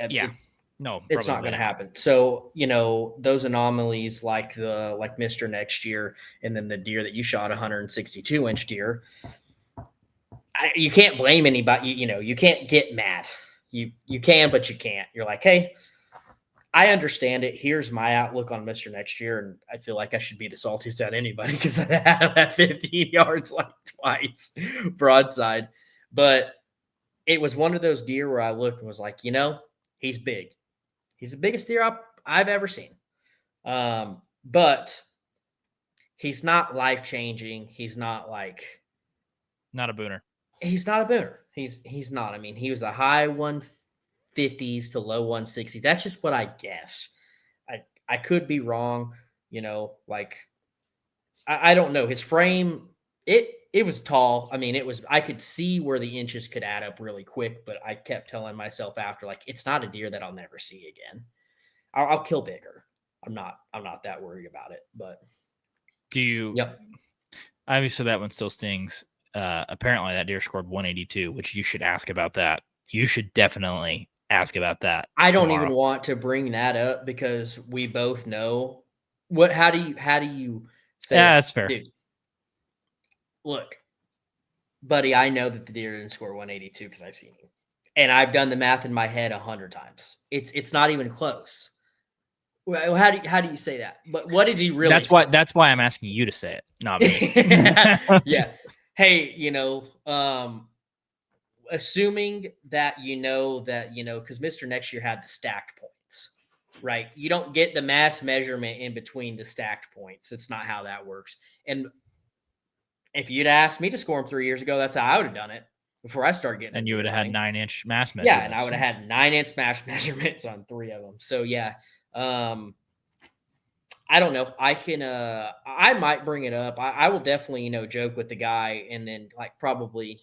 Yeah. It's No, it's not probably going to not. happen. So, those anomalies like Mr. Next Year and then the deer that you shot, 162-inch deer, you can't blame anybody. You can't get mad. You can, but you can't. You're like, hey, I understand it. Here's my outlook on Mr. Next Year, and I feel like I should be the saltiest at anybody because I had him at 15 yards like twice broadside. But it was one of those deer where I looked and was like, he's big. He's the biggest deer I've ever seen. But he's not life changing. He's not like Not a booner. he's not a booner. He's not. I mean, he was a high 150s to low 160s. That's just what I guess. I could be wrong. Like I don't know. His frame, it was tall. I mean, I could see where the inches could add up really quick, but I kept telling myself after, like, it's not a deer that I'll never see again. I'll kill bigger. I'm not that worried about it. But Do you? yep. Obviously, that one still stings. Apparently, that deer scored 182, which you should ask about that. You should definitely ask about that I don't even tomorrow. want to bring that up because we both know how do you say Yeah, that? that's fair. Dude, look, buddy, I know that the deer didn't score 182 because I've seen him. And I've done the math in my head 100 times. It's not even close. Well, how do you say that? But what did he really score? That's why I'm asking you to say it, not me. Yeah. Hey, assuming that because Mr. Next Year had the stacked points, right? You don't get the mass measurement in between the stacked points. That's not how that works. And if you'd asked me to score him 3 years ago, that's how I would have done it before I started getting And you into would deer have had hunting. 9-inch mass Yeah, and I measurements. would have had 9-inch mass measurements on 3 of them. So yeah, I don't know. I might bring it up. I will definitely, joke with the guy and then like probably,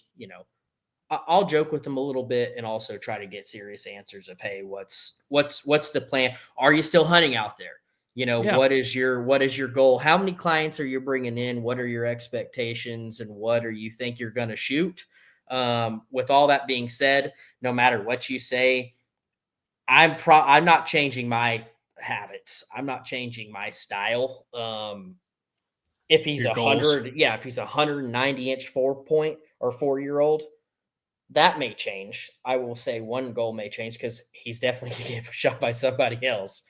I'll joke with him a little bit and also try to get serious answers of, hey, what's the plan? Are you still hunting out there? Yeah. What is your goal? How many clients are you bringing in? What are your expectations and what are you think you're going to shoot? With all that being said, no matter what you say, I'm not changing my habits. I'm not changing my style. If he's Your goals. if he's 190-inch 4 point or 4-year-old, that may change. I will say one goal may change because he's definitely going to get shot by somebody else.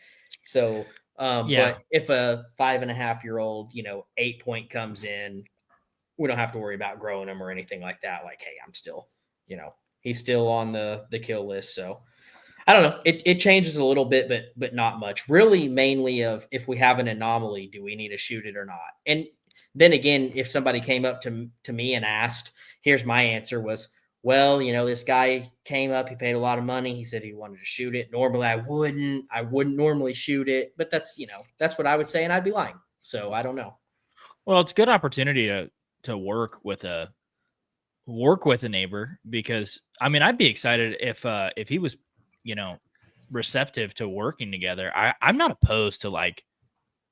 So, Yeah. but if a 5.5-year-old, 8 point comes in, we don't have to worry about growing him or anything like that. Like, hey, I'm still, he's still on the kill list. So I don't know. It changes a little bit, but not much. Really, mainly of if we have an anomaly, do we need to shoot it or not? And then again, if somebody came up to me and asked, here's my answer was, well, this guy came up, he paid a lot of money, he said he wanted to shoot it. Normally, I wouldn't normally shoot it, but that's what I would say, and I'd be lying. So I don't know. Well, it's a good opportunity to work with a neighbor because I mean I'd be excited if he was, you know, receptive to working together. I'm not opposed to like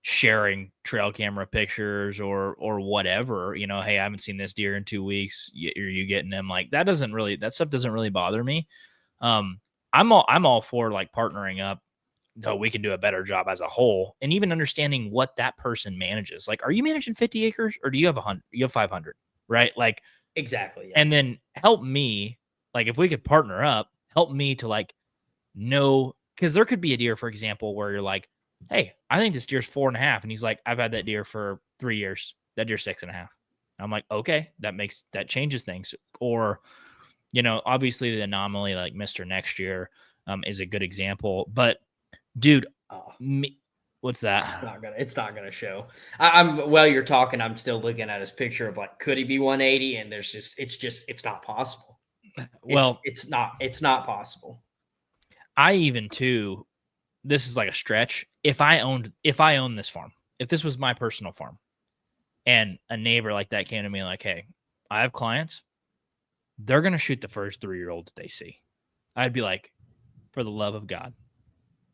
sharing trail camera pictures or whatever. You know, hey, I haven't seen this deer in 2 weeks. Are you getting them? Like that stuff doesn't really bother me. Um, I'm all for like partnering up so we can do a better job as a whole, and even understanding what that person manages. Like, are you managing 50 acres or do you have 100? You have 500, right? Like, Exactly. Yeah. and then help me. Like, if we could partner up, help me to like know because there could be a deer, for example, where you're like, hey, I think this deer's 4.5, and he's like, I've had that deer for 3 years. That deer's 6.5. I'm like, okay, that changes things. Or, you know, obviously the anomaly like Mr. Next Year is a good example, but dude, Oh, me, What's It's that? not gonna. It's not gonna show. I'm while you're talking, I'm still looking at his picture of like, could he be 180? And there's it's not possible. Well, It's not possible. I even too. This is like a stretch. If I owned this farm, if this was my personal farm, and a neighbor like that came to me like, "Hey, I have clients. They're gonna shoot the first 3-year-old that they see." I'd be like, "For the love of God,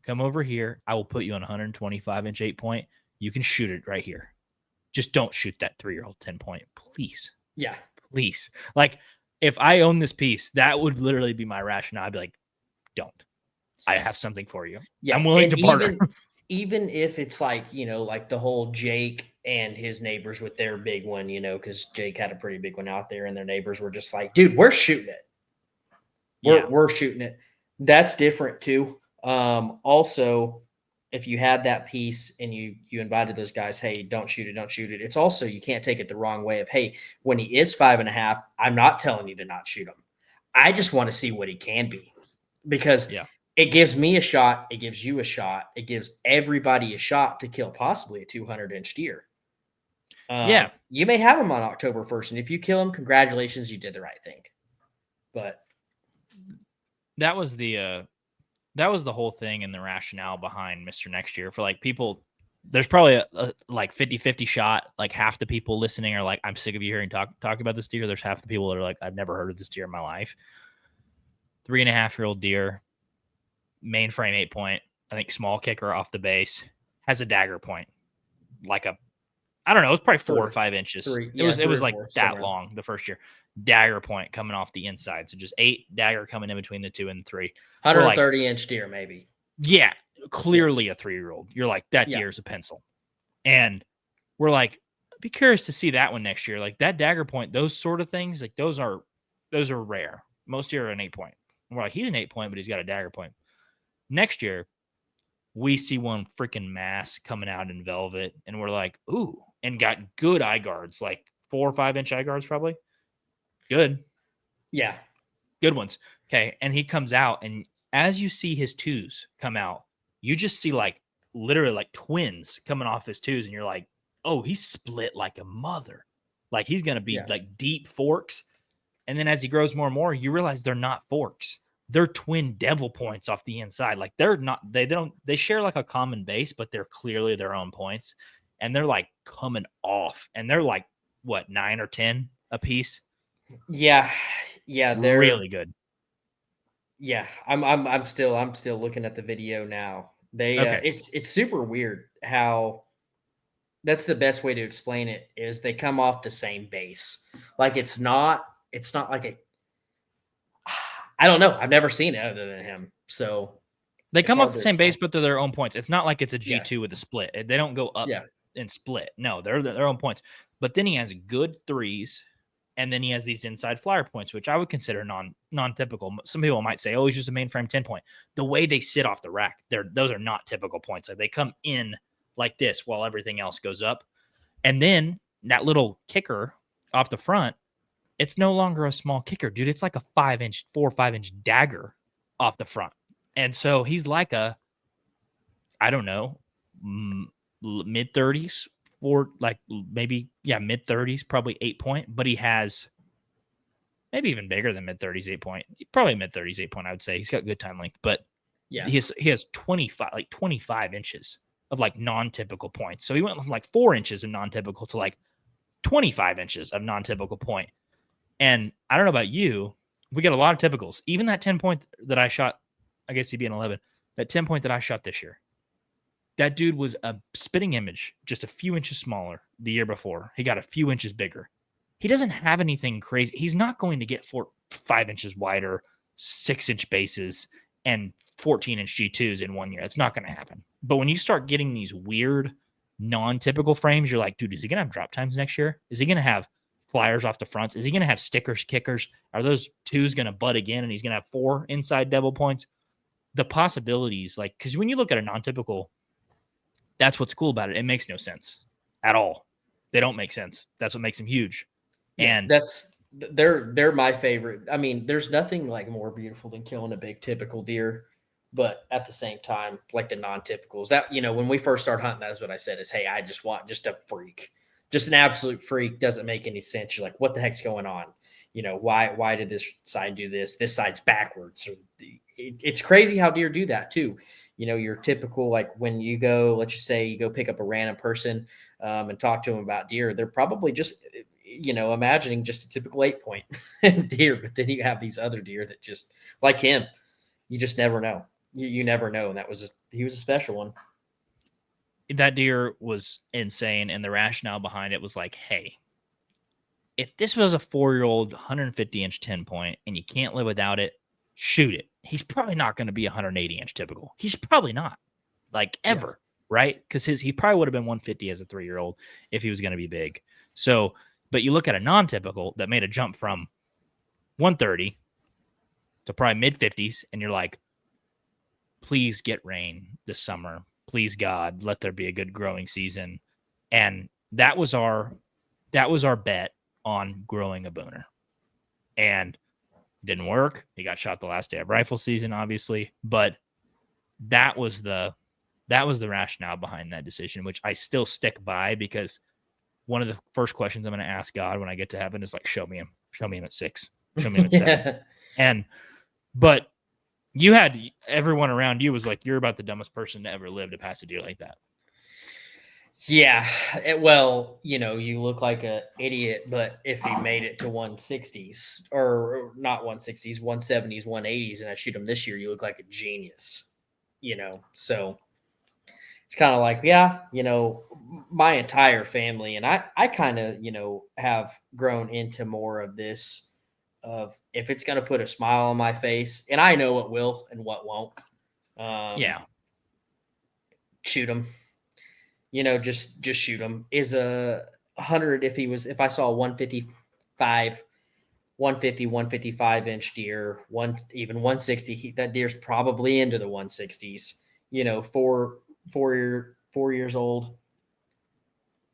come over here. I will put you on 125-inch 8-point. You can shoot it right here. Just don't shoot that 3-year-old 10-point, please, Yeah, please." Like, if I own this piece, that would literally be my rationale. I'd be like, "Don't. I have something for you. yeah, I'm willing and to barter." even if it's like, like the whole Jake and his neighbors with their big one, because Jake had a pretty big one out there, and their neighbors were just like, "Dude, we're shooting it. Yeah, We're shooting it." That's different too. Also, if you had that piece and you invited those guys, hey, don't shoot it, don't shoot it. It's also, you can't take it the wrong way of, hey, when he is 5.5, I'm not telling you to not shoot him. I just want to see what he can be, because yeah, it gives me a shot, it gives you a shot, it gives everybody a shot to kill possibly a 200-inch deer. yeah. You may have him on October 1st, and if you kill him, congratulations, you did the right thing. But That was the whole thing and the rationale behind Mr. Next Year for like people. There's probably a like 50-50 shot. Like half the people listening are like, I'm sick of you hearing talk about this deer. There's half the people that are like, I've never heard of this deer in my life. 3.5-year-old deer, mainframe 8-point. I think small kicker off the base, has a dagger point, like a, I don't know, it was probably 4 or 5 inches. three, It yeah, was it three was or like four, that somewhere. long the first year. Dagger point coming off the inside, so just 8 dagger coming in between the 2 and 3. We're like, 130-inch deer, maybe. yeah, Yeah, clearly a 3-year-old. You're like, that yeah, deer is a pencil. And we're like, I'd be curious to see that one next year. Like that dagger point, those sort of things, like those are rare. Most deer are an 8-point. And we're like, he's an 8-point, but he's got a dagger point. Next year, we see one freaking mass coming out in velvet, and we're like, ooh, and got good eye guards, like 4 or 5 inch eye guards, probably. Good, yeah, good ones. Okay. And he comes out, and as you see his twos come out, you just see like literally like twins coming off his twos, and you're like, oh, he's split like a mother. Like he's gonna be yeah, like deep forks. And then as he grows more and more, you realize they're not forks. They're twin devil points off the inside. Like they're not, they share like a common base, but they're clearly their own points. And they're like coming off. And they're like what, 9 or 10 a piece? yeah, yeah. Really good. Yeah. I'm still looking at the video now. Okay. It's super weird how that's the best way to explain it, is they come off the same base. Like it's not like a, I don't know. I've never seen it other than him, so They it's come off hard the to same base, explain. but they're their own points. It's not like it's a Yeah, G2 with a split. They don't go up yeah, and split. No, they're their own points. But then he has good threes, and then he has these inside flyer points, which I would consider non-typical. Some people might say, "Oh, he's just a mainframe 10-point." The way they sit off the rack, those are not typical points. Like they come in like this while everything else goes up, and then that little kicker off the front, it's no longer a small kicker, dude. It's like a 5-inch, 4 or 5 inch dagger off the front, and so he's like a, I don't know, mid 30s, for like maybe, yeah, mid 30s, probably 8-point, but he has maybe even bigger than mid 30s 8-point, probably mid 30s 8-point. I would say he's got good time length, but yeah, he has 25 inches of like non-typical points. So he went from like 4 inches of non-typical to like 25 inches of non-typical point. And I don't know about you, we get a lot of typicals. Even that 10-point that I shot, I guess he'd be an 11. That 10-point that I shot this year, that dude was a spitting image, just a few inches smaller the year before. He got a few inches bigger. He doesn't have anything crazy. He's not going to get 5 inches wider, 6-inch bases, and 14-inch G2s in one year. It's not going to happen. But when you start getting these weird, non-typical frames, you're like, dude, is he going to have drop times next year? Is he going to have flyers off the fronts? Is he going to have stickers, kickers? Are those twos going to butt again, and he's going to have 4 inside devil points? The possibilities, like, because when you look at a non-typical, that's what's cool about it. It makes no sense at all. They don't make sense. That's what makes them huge. yeah. And They're my favorite. I mean, there's nothing like more beautiful than killing a big typical deer, but at the same time, like the non-typicals that, when we first started hunting, that's what I said is, hey, I just want just a freak, just an absolute freak. Doesn't make any sense. You're like, what the heck's going on? Why did this side do this? This side's backwards. It's crazy how deer do that too. Your typical, like when you go, let's just say you go pick up a random person and talk to them about deer, they're probably just, imagining just a typical 8 point deer. But then you have these other deer that just like him, you just never know. You never know. And he was a special one. That deer was insane. And the rationale behind it was like, hey, if this was a 4-year-old 150-inch 10 point and you can't live without it, shoot it. He's probably not going to be 180-inch typical. He's probably not, like, ever, right? Because he probably would have been 150 as a 3-year-old if he was going to be big. So, but you look at a non-typical that made a jump from 130 to probably mid 50s, and you're like, please get rain this summer. Please, God, let there be a good growing season. And that was our bet on growing a booner. And didn't work. He got shot the last day of rifle season, obviously, but that was the rationale behind that decision, which I still stick by, because one of the first questions I'm going to ask God when I get to heaven is like, show me him at 6, show me him at 7. But you had everyone around you was like, you're about the dumbest person to ever live to pass a deer like that. Yeah. Well, you look like an idiot, but if he made it to 160s, or not 160s, 170s, 180s, and I shoot him this year, you look like a genius, So it's kind of like, yeah, my entire family. And I kind of, have grown into more of this of, if it's going to put a smile on my face, and I know what will and what won't, Yeah. shoot him. Just shoot him. Is a 100, if I saw 155, 150, 155-inch deer, even 160, that deer's probably into the 160s. 4 years old.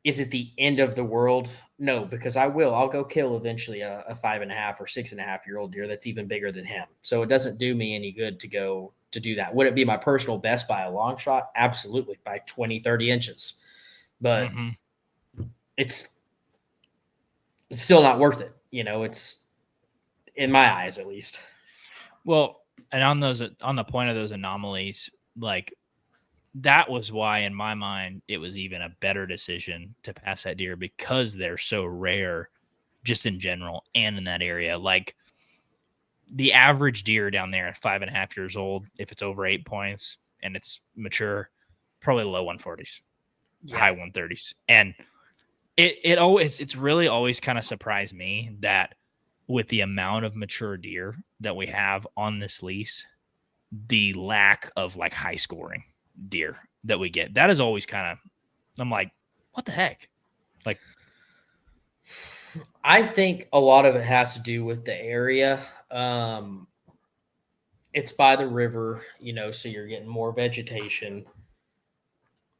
Is it the end of the world? No, because I'll go kill eventually a 5.5 or 6.5-year-old deer that's even bigger than him. So it doesn't do me any good to go to do that. Would it be my personal best by a long shot? Absolutely, by 20, 30 inches. But it's still not worth it. It's, in my eyes, at least. Well, and on the point of those anomalies, like, that was why, in my mind, it was even a better decision to pass that deer, because they're so rare just in general and in that area. Like, the average deer down there at 5.5 years old, if it's over 8 points and it's mature, probably low 140s, high 130s. And it's really always kind of surprised me that with the amount of mature deer that we have on this lease, the lack of like high scoring deer that we get, that is always kind of, I'm like, what the heck? Like, I think a lot of it has to do with the area. It's by the river, so you're getting more vegetation.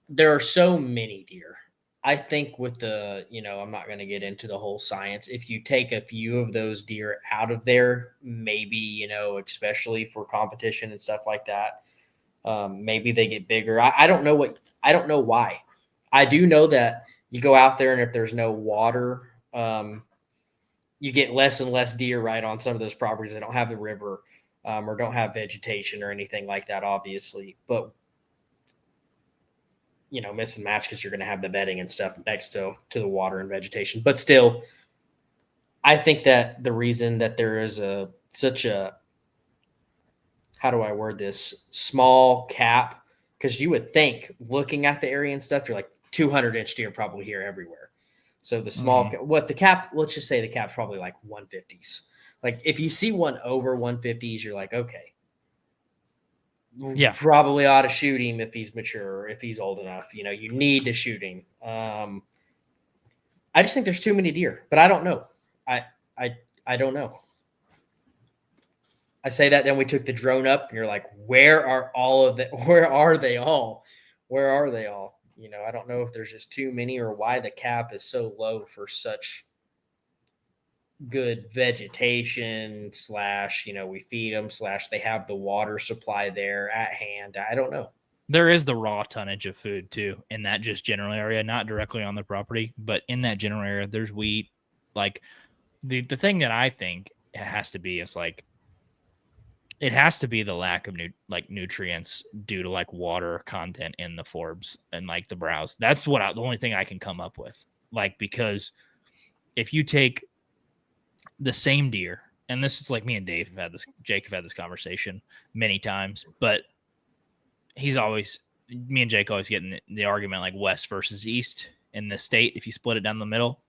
There are so many deer. I think with I'm not going to get into the whole science. If you take a few of those deer out of there, maybe, especially for competition and stuff like that, maybe they get bigger. I don't know I don't know why. I do know that you go out there, and if there's no water, you get less and less deer right on some of those properties that don't have the river, or don't have vegetation or anything like that, obviously. But miss and match, because you're going to have the bedding and stuff next to the water and vegetation. But still, I think that the reason that there is such a, how do I word this, small cap, because you would think, looking at the area and stuff, you're like, 200-inch deer probably here everywhere. So the small, what the cap, let's just say the cap's probably like 150s. Like, if you see one over 150s, you're like, okay, probably ought to shoot him if he's mature, or if he's old enough. You need to shoot him. I just think there's too many deer, but I don't know. I don't know. I say that, then we took the drone up, and you're like, where are all of the? Where are they all? Where are they all? I don't know if there's just too many, or why the cap is so low for such good vegetation slash, we feed them slash they have the water supply there at hand. I don't know. There is the raw tonnage of food too in that just general area, not directly on the property, but in that general area, there's wheat. Like the thing that I think it has to be is like it has to be the lack of nutrients due to like water content in the forbs and like the browse. That's the only thing I can come up with. Like because if you take the same deer, and this is like me and Jake have had this conversation many times, but me and Jake always get in the argument like west versus east in the state if you split it down the middle.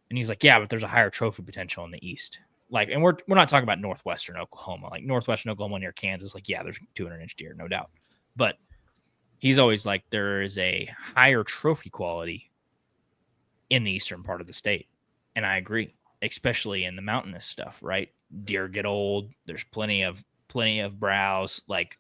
And he's like, yeah, but there's a higher trophy potential in the east. Like, and we're not talking about northwestern Oklahoma, like northwestern Oklahoma near Kansas. Like, yeah, there's 200-inch deer, no doubt. But he's always like, there is a higher trophy quality in the eastern part of the state, and I agree, especially in the mountainous stuff. Right, deer get old. There's plenty of browse, like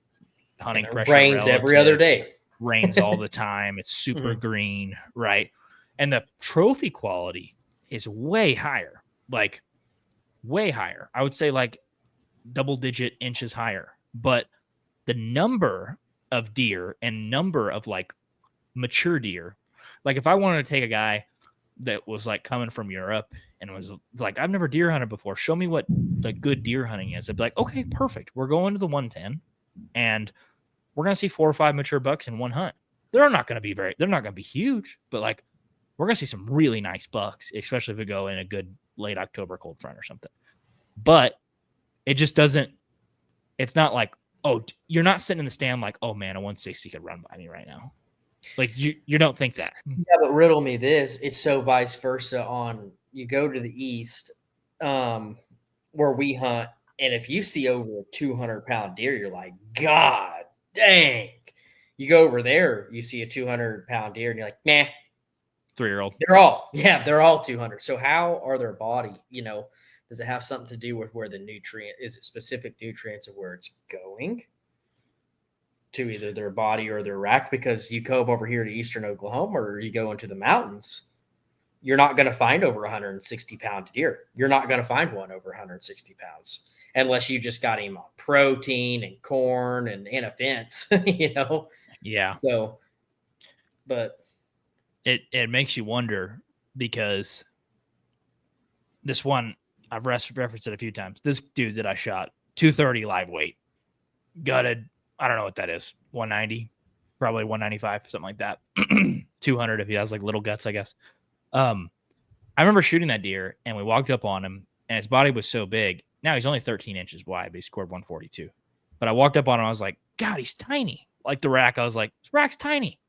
hunting And it pressure rains every other relative. day. Rains all the time. It's super green, right? And the trophy quality is way higher, like way higher. I would say like double-digit inches higher. But the number of deer and number of like mature deer, like if I wanted to take a guy that was like coming from Europe and was like, I've never deer hunted before, show me what like good deer hunting is. I'd be like, okay, perfect. We're going to the 110 and we're going to see 4 or 5 mature bucks in one hunt. They're not going to be huge, but like we're going to see some really nice bucks, especially if we go in a good late October cold front or something. But it just doesn't, it's not like, oh, you're not sitting in the stand like, oh man, a 160 could run by me right now. Like you don't think that. Yeah, but riddle me this. It's so vice versa on you go to the east, where we hunt, and if you see over a 200-pound deer, you're like, God dang. You go over there, you see a 200-pound deer, and you're like, nah. 3-year-old. They're all 200. So how are their body, does it have something to do with where the nutrient, is it specific nutrients of where it's going to either their body or their rack? Because you come over here to eastern Oklahoma or you go into the mountains, you're not going to find over 160-pound deer. You're not going to find one over 160 pounds unless you just got him on protein and corn and in a fence, Yeah. So, but it makes you wonder because this one, I've referenced it a few times. This dude that I shot, 230 live weight, gutted. I don't know what that is. 190, probably 195, something like that. 200 if he has like little guts, I guess. I remember shooting that deer and we walked up on him and his body was so big. Now he's only 13 inches wide, but he scored 142. But I walked up on him. I was like, God, he's tiny. Like the rack. I was like, this rack's tiny.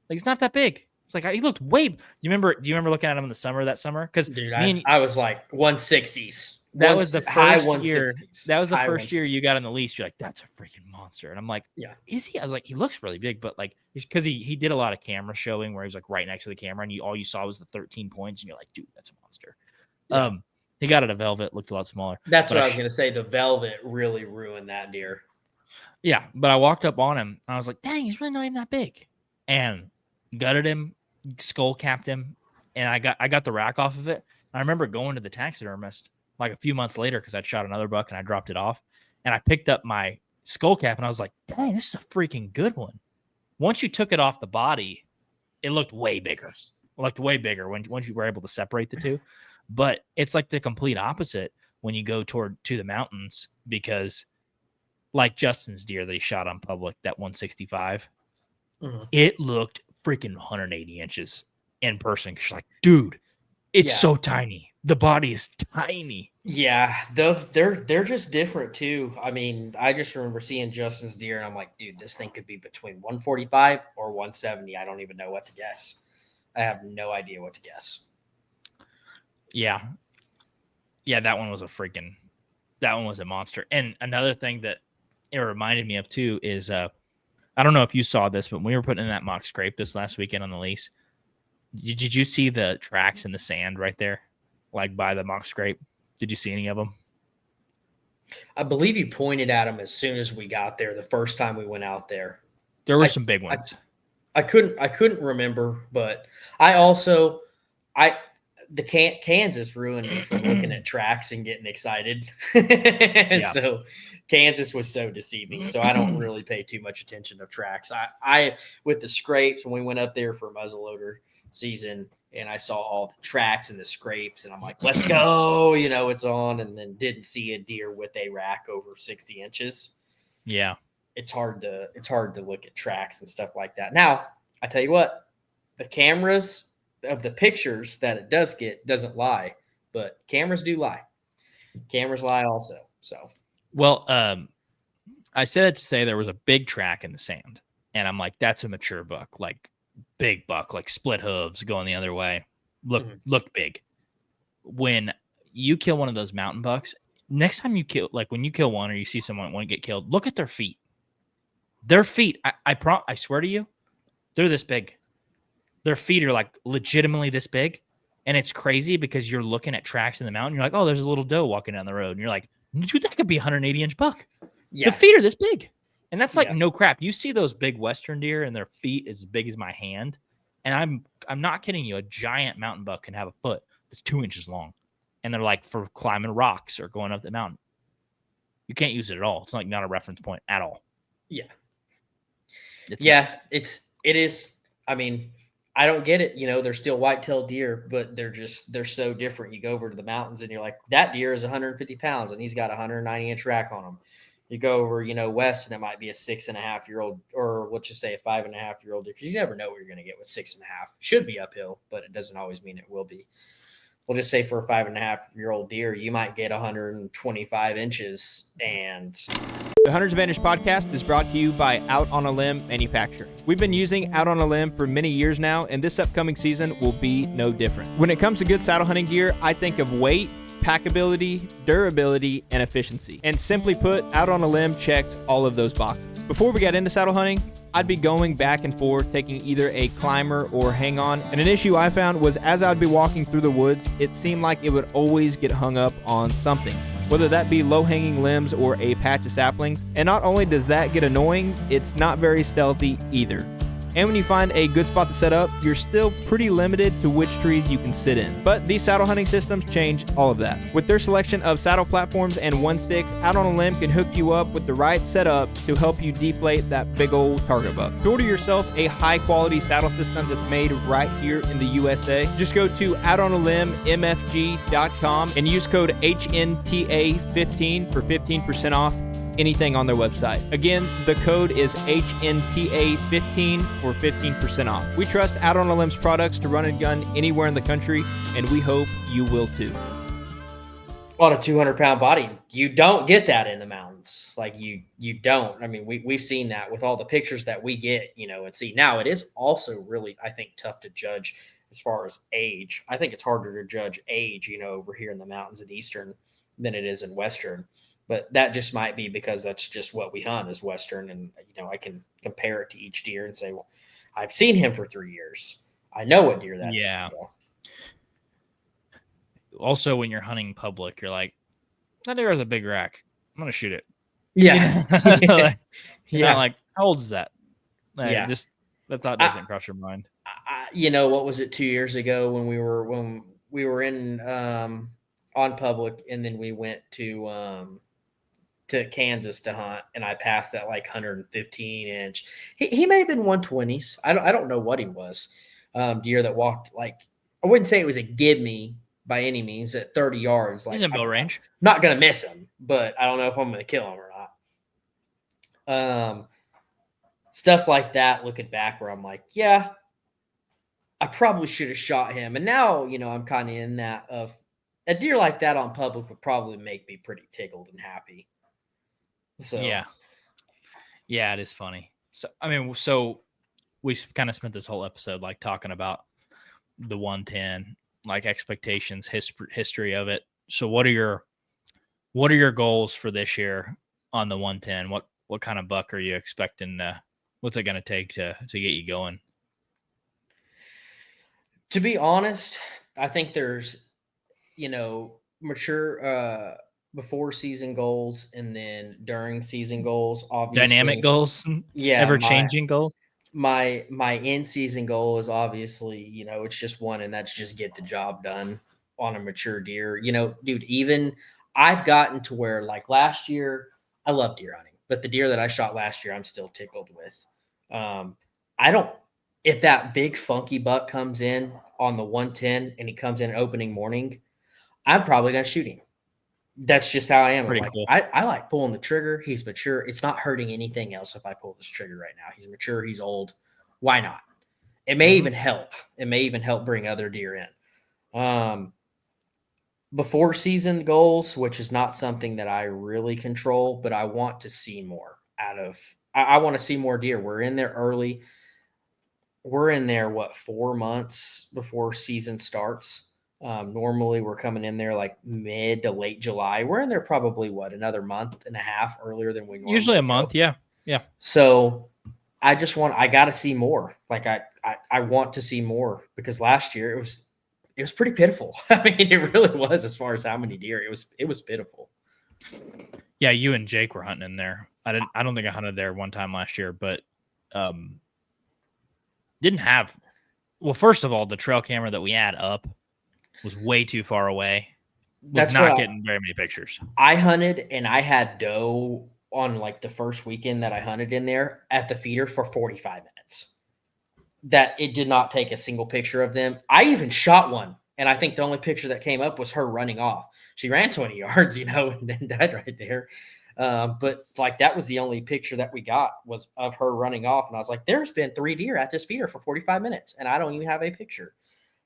Like he's not that big. It's like he looked way. Do you remember looking at him in the summer that summer? Because dude, I was like 160s. That was the high first year. 160s. That was the high first year 160s. you got on the lease. You're like, that's a freaking monster. And I'm like, Yeah. Is he? I was like, he looks really big, but like, because he did a lot of camera showing where he was like right next to the camera, and all you saw was the 13 points, and you're like, dude, that's a monster. Yeah. He got it a velvet, looked a lot smaller. That's what I was gonna say. The velvet really ruined that deer. Yeah, but I walked up on him and I was like, dang, he's really not even that big. And gutted him, skull capped him, and I got the rack off of it. I remember going to the taxidermist like a few months later because I'd shot another buck and I dropped it off. And I picked up my skull cap and I was like, dang, this is a freaking good one. Once you took it off the body, it looked way bigger. It looked way bigger once you were able to separate the two. But it's like the complete opposite when you go to the mountains, because like Justin's deer that he shot on public, that 165, it looked freaking 180 inches in person. Cause you're like, dude, it's so tiny. The body is tiny. Yeah, they're just different too. I mean, I just remember seeing Justin's deer, and I'm like, dude, this thing could be between 145 or 170. I don't even know what to guess. I have no idea what to guess. Yeah, that one was a monster. And another thing that it reminded me of too is I don't know if you saw this, but when we were putting in that mock scrape this last weekend on the lease, did you see the tracks in the sand right there, like by the mock scrape? Did you see any of them? I believe you pointed at them as soon as we got there the first time we went out there. There were some big ones. I couldn't remember, but I the Kansas ruined me from looking at tracks and getting excited. Yeah. So Kansas was so deceiving. So I don't really pay too much attention to tracks. I with the scrapes when we went up there for muzzleloader season and I saw all the tracks and the scrapes and I'm like, let's go, it's on, and then didn't see a deer with a rack over 60 inches. Yeah. It's hard to look at tracks and stuff like that. Now, I tell you what, the cameras of the pictures that it does get doesn't lie, but cameras do lie. Cameras lie also. So, Well, I said it to say there was a big track in the sand, and I'm like, that's a mature buck, like big buck, like split hooves going the other way. Looked big. When you kill one of those mountain bucks, next time you kill, like when you kill one or you see someone want to get killed, look at their feet. Their feet, I swear to you, they're this big. Their feet are like legitimately this big. And it's crazy because you're looking at tracks in the mountain. You're like, oh, there's a little doe walking down the road. And you're like, dude, that could be a 180-inch buck. yeah. The feet are this big. And that's like Yeah. no crap. You see those big Western deer and their feet as big as my hand. And I'm not kidding you. A giant mountain buck can have a foot that's 2 inches long. And they're like for climbing rocks or going up the mountain. You can't use it at all. It's like not a reference point at all. Yeah. It's Yeah. nuts. It is. I mean, I don't get it. They're still white-tailed deer, but they're so different. You go over to the mountains and you're like, that deer is 150 pounds and he's got a 190-inch rack on him. You go over, west, and it might be a 6.5-year-old, or let's just say a 5.5-year-old deer, because you never know what you're going to get with 6.5. Should be uphill, but it doesn't always mean it will be. We'll just say for a 5.5-year-old deer, you might get 125 inches. And the Hunter's Advantage podcast is brought to you by Out on a Limb Manufacturing. We've been using Out on a Limb for many years now, and this upcoming season will be no different. When it comes to good saddle hunting gear, I think of weight, packability, durability, and efficiency. And simply put, Out on a Limb checks all of those boxes. Before we got into saddle hunting, I'd be going back and forth taking either a climber or hang on. And an issue I found was as I'd be walking through the woods, it seemed like it would always get hung up on something, whether that be low-hanging limbs or a patch of saplings. And not only does that get annoying, it's not very stealthy either. And when you find a good spot to set up, you're still pretty limited to which trees you can sit in. But these saddle hunting systems change all of that. With their selection of saddle platforms and one sticks, Out on a Limb can hook you up with the right setup to help you deflate that big old target buck. To order yourself a high quality saddle system that's made right here in the USA, just go to outonialimbmfg.com and use code HNTA15 for 15% off anything on their website. Again, the code is HNTA15 for 15% off. We trust Out on a Limb's products to run and gun anywhere in the country, and we hope you will too. On a 200-pound body, you don't get that in the mountains. Like you don't. I mean, we've seen that with all the pictures that we get, and see. Now it is also really, I think, tough to judge as far as age. I think it's harder to judge age, over here in the mountains in Eastern than it is in Western. But that just might be because that's just what we hunt is Western. And, I can compare it to each deer and say, well, I've seen him for 3 years. I know what deer that is. So. Also, when you're hunting public, you're like, that deer has a big rack. I'm going to shoot it. Yeah. Not like, how old is that? Yeah. Just that thought doesn't cross your mind. What was it 2 years ago when we were in on public, and then we went to Kansas to hunt, and I passed that like 115-inch. He may have been 120s. I don't know what he was. Deer that walked like, I wouldn't say it was a give me by any means at 30 yards. Like, he's in bow range. I'm not gonna miss him, but I don't know if I'm gonna kill him or not. Stuff like that. Looking back, where I'm like, yeah, I probably should have shot him. And now, I'm kind of in that of a deer like that on public would probably make me pretty tickled and happy. So yeah, it is funny. So we kind of spent this whole episode like talking about the 110, like expectations, history of it. So what are your goals for this year on the 110? What kind of buck are you expecting? What's it going to take to get you going? To be honest, I think there's, mature before season goals and then during season goals, obviously. Dynamic goals, Yeah. Ever changing goals. my in-season goal is obviously, it's just one, and that's just get the job done on a mature deer. Dude, even I've gotten to where like last year, I love deer hunting, but the deer that I shot last year, I'm still tickled with. I don't if that big funky buck comes in on the 110 and he comes in opening morning, I'm probably gonna shoot him. That's just how I am. I'm Pretty like, cool. I like pulling the trigger. He's mature. It's not hurting anything else if I pull this trigger right now. He's mature. He's old. Why not? It may even help. It may even help bring other deer in. Before season goals, which is not something that I really control, but I want to see more out of. I want to see more deer. We're in there early. We're in there 4 months before season starts. Normally we're coming in there like mid to late July. We're in there probably another month and a half earlier than we Usually normally a month. go. Yeah. Yeah. So I got to see more. Like I want to see more because last year it was pretty pitiful. I mean, it really was as far as how many deer. It was pitiful. Yeah. You and Jake were hunting in there. I don't think I hunted there one time last year, but didn't have. Well, first of all, the trail camera that we had up was way too far away. Was not getting very many pictures. I hunted and I had doe on like the first weekend that I hunted in there at the feeder for 45 minutes. That it did not take a single picture of them. I even shot one, and I think the only picture that came up was her running off. She ran 20 yards, and then died right there. But like that was the only picture that we got was of her running off, and I was like, "There's been 3 deer at this feeder for 45 minutes, and I don't even have a picture."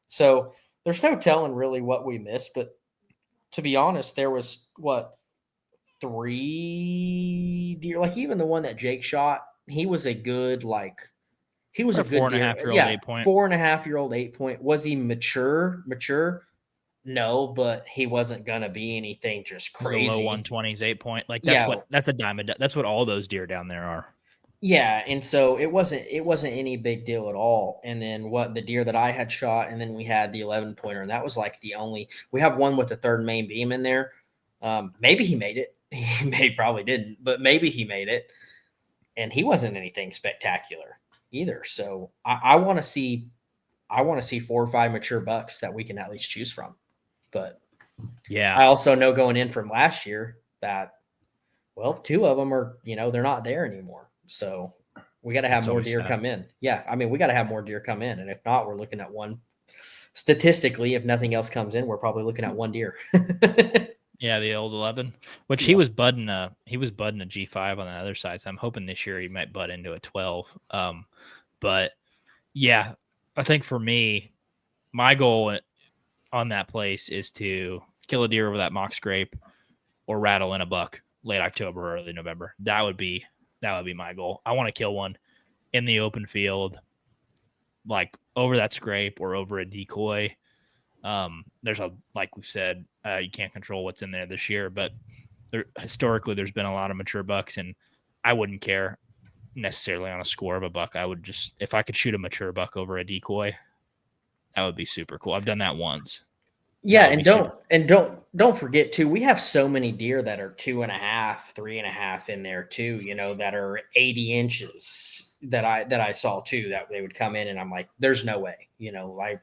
So there's no telling really what we missed, but to be honest, there was 3 deer. Like even the one that Jake shot, he was a good he was a good deer. 4.5-year-old 8-point. 4.5-year-old 8-point. Was he mature? Mature? No, but he wasn't gonna be anything just crazy. Low 120s 8-point. Like that's a diamond. That's what all those deer down there are. Yeah, and so it wasn't any big deal at all. And then the deer that I had shot, and then we had the 11-pointer, and that was like the only. We have one with the third main beam in there. Maybe he made it. He probably didn't, but maybe he made it. And he wasn't anything spectacular either. So I want to see 4 or 5 mature bucks that we can at least choose from. But yeah, I also know going in from last year that 2 of them are they're not there anymore. So we got to have more deer come in. Yeah, I mean we got to have more deer come in, and if not, we're looking at one. Statistically, if nothing else comes in, we're probably looking at 1 deer. Yeah, the old 11, which he was budding a G5 on the other side. So I'm hoping this year he might butt into a 12. But yeah, I think for me, my goal on that place is to kill a deer over that mock scrape or rattle in a buck late October, early November. That would be my goal. I want to kill one in the open field, like over that scrape or over a decoy. There's like we said, you can't control what's in there this year, but historically there's been a lot of mature bucks, and I wouldn't care necessarily on a score of a buck. I would just, if I could shoot a mature buck over a decoy, that would be super cool. I've done that once. Yeah, and don't forget too, we have so many deer that are 2.5, 3.5 in there too, that are 80 inches that I saw too, that they would come in and I'm like, there's no way, I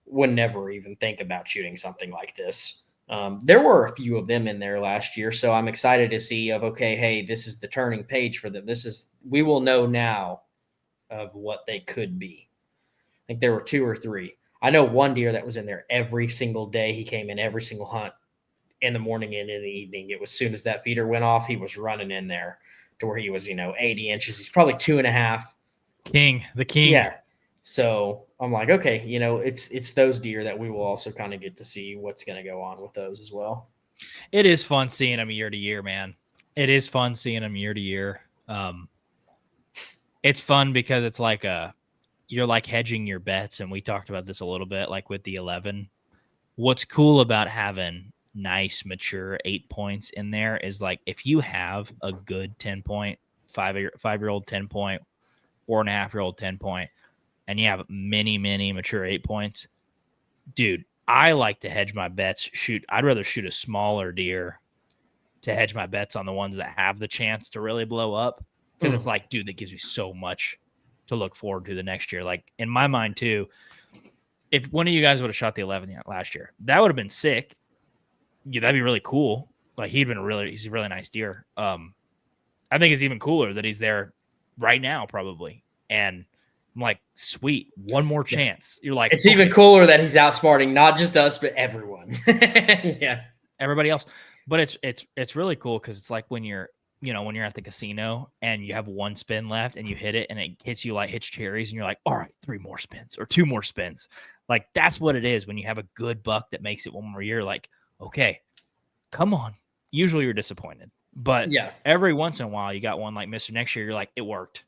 would never even think about shooting something like this. There were a few of them in there last year, so I'm excited to see okay, hey, this is the turning page for them. We will know now of what they could be. I think there were 2 or 3. I know one deer that was in there every single day. He came in every single hunt in the morning and in the evening. It was as soon as that feeder went off, he was running in there to where he was, 80 inches. He's probably 2.5. The king. Yeah. So I'm like, okay, it's those deer that we will also kind of get to see what's going to go on with those as well. It is fun seeing them year to year, man. It is fun seeing them year to year. It's fun because it's like you're like hedging your bets, and we talked about this a little bit, like with the 11. What's cool about having nice, mature 8 points in there is like if you have a good 10-point, 5-year-old 10-point, 4.5-year-old 10-point, and you have many, many mature 8 points, dude, I like to hedge my bets. I'd rather shoot a smaller deer to hedge my bets on the ones that have the chance to really blow up, because it's like, dude, that gives me so much to look forward to the next year. Like in my mind too, if one of you guys would have shot the 11 last year, that would have been sick. Yeah, that'd be really cool. Like he's a really nice deer. I think it's even cooler that he's there right now, probably. And I'm like, sweet, one more chance. You're like, it's even cooler that he's outsmarting not just us, but everyone. Yeah, everybody else. But it's really cool because it's like when you're at the casino and you have one spin left and you hit it and it hits you like hits cherries and you're like, all right, 3 more spins or 2 more spins. Like that's what it is when you have a good buck that makes it one more year. Like, okay, come on. Usually you're disappointed. But every once in a while, you got one like Mr. Next Year. You're like, it worked.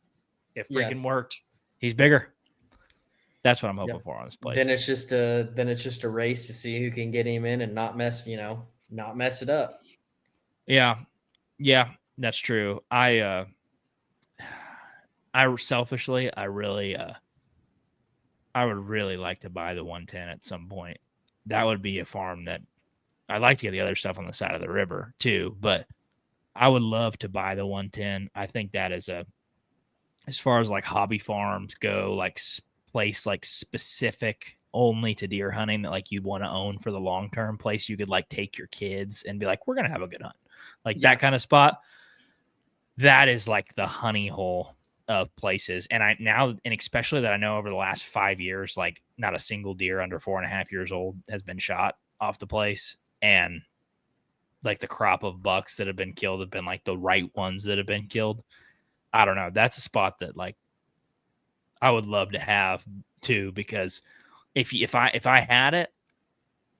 It freaking worked. He's bigger. That's what I'm hoping for on this place. Then it's just a race to see who can get him in and not mess it up. Yeah, that's true. I selfishly, I would really like to buy the 110 at some point. That would be a farm that I'd like to get the other stuff on the side of the river too, but I would love to buy the 110. I think that is as far as like hobby farms go, like place like specific only to deer hunting that like you'd want to own for the long term, place you could like take your kids and be like, we're gonna have a good hunt, like that kind of spot. That is like the honey hole of places. And especially that I know over the last 5 years, like not a single deer under 4.5 years old has been shot off the place, and like the crop of bucks that have been killed have been like the right ones that have been killed. I don't know. That's a spot that like I would love to have too, because if I had it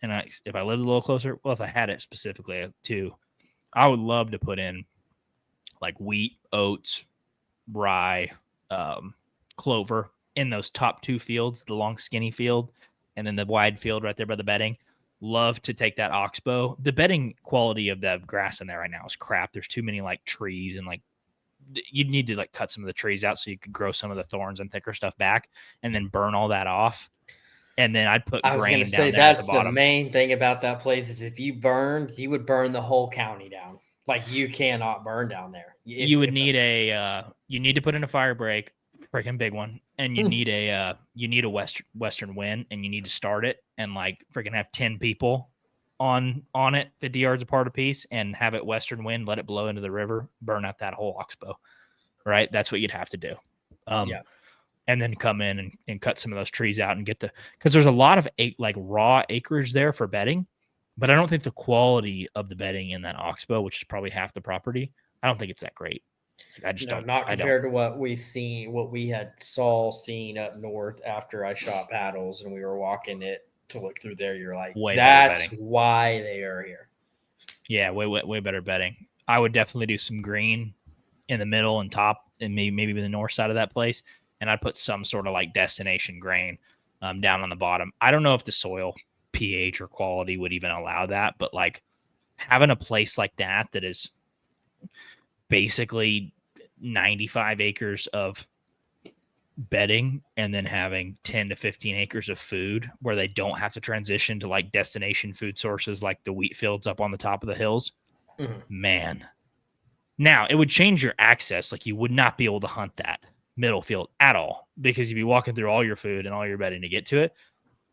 and if I lived a little closer, well, if I had it specifically too, I would love to put in like wheat, oats, rye, clover in those top 2 fields, the long skinny field and then the wide field right there by the bedding. Love to take that oxbow. The bedding quality of the grass in there right now is crap. There's too many like trees, and like you'd need to like cut some of the trees out so you could grow some of the thorns and thicker stuff back and then burn all that off. And then I'd put grain down there. I was going to say that's the main thing about that place is if you burned, you would burn the whole county down. Like you cannot burn down there. You would need you need to put in a fire break, freaking big one, and you need a western wind, and you need to start it and like freaking have 10 people on it 50 yards apart a piece and have it western wind, let it blow into the river, burn out that whole oxbow. Right? That's what you'd have to do. And then come in and cut some of those trees out and because there's a lot of like raw acreage there for bedding, but I don't think the quality of the bedding in that oxbow, which is probably half the property, I don't think it's that great. I just don't. Not compared to what we had seen up north after I shot paddles and we were walking it to look through there. You're like, that's why they are here. Yeah, way better bedding. I would definitely do some green in the middle and top, and maybe the north side of that place, and I'd put some sort of like destination grain down on the bottom. I don't know if the soil pH or quality would even allow that, but like having a place like that is basically 95 acres of bedding and then having 10 to 15 acres of food where they don't have to transition to like destination food sources like the wheat fields up on the top of the hills. Man. Now, it would change your access. Like you would not be able to hunt that middle field at all because you'd be walking through all your food and all your bedding to get to it.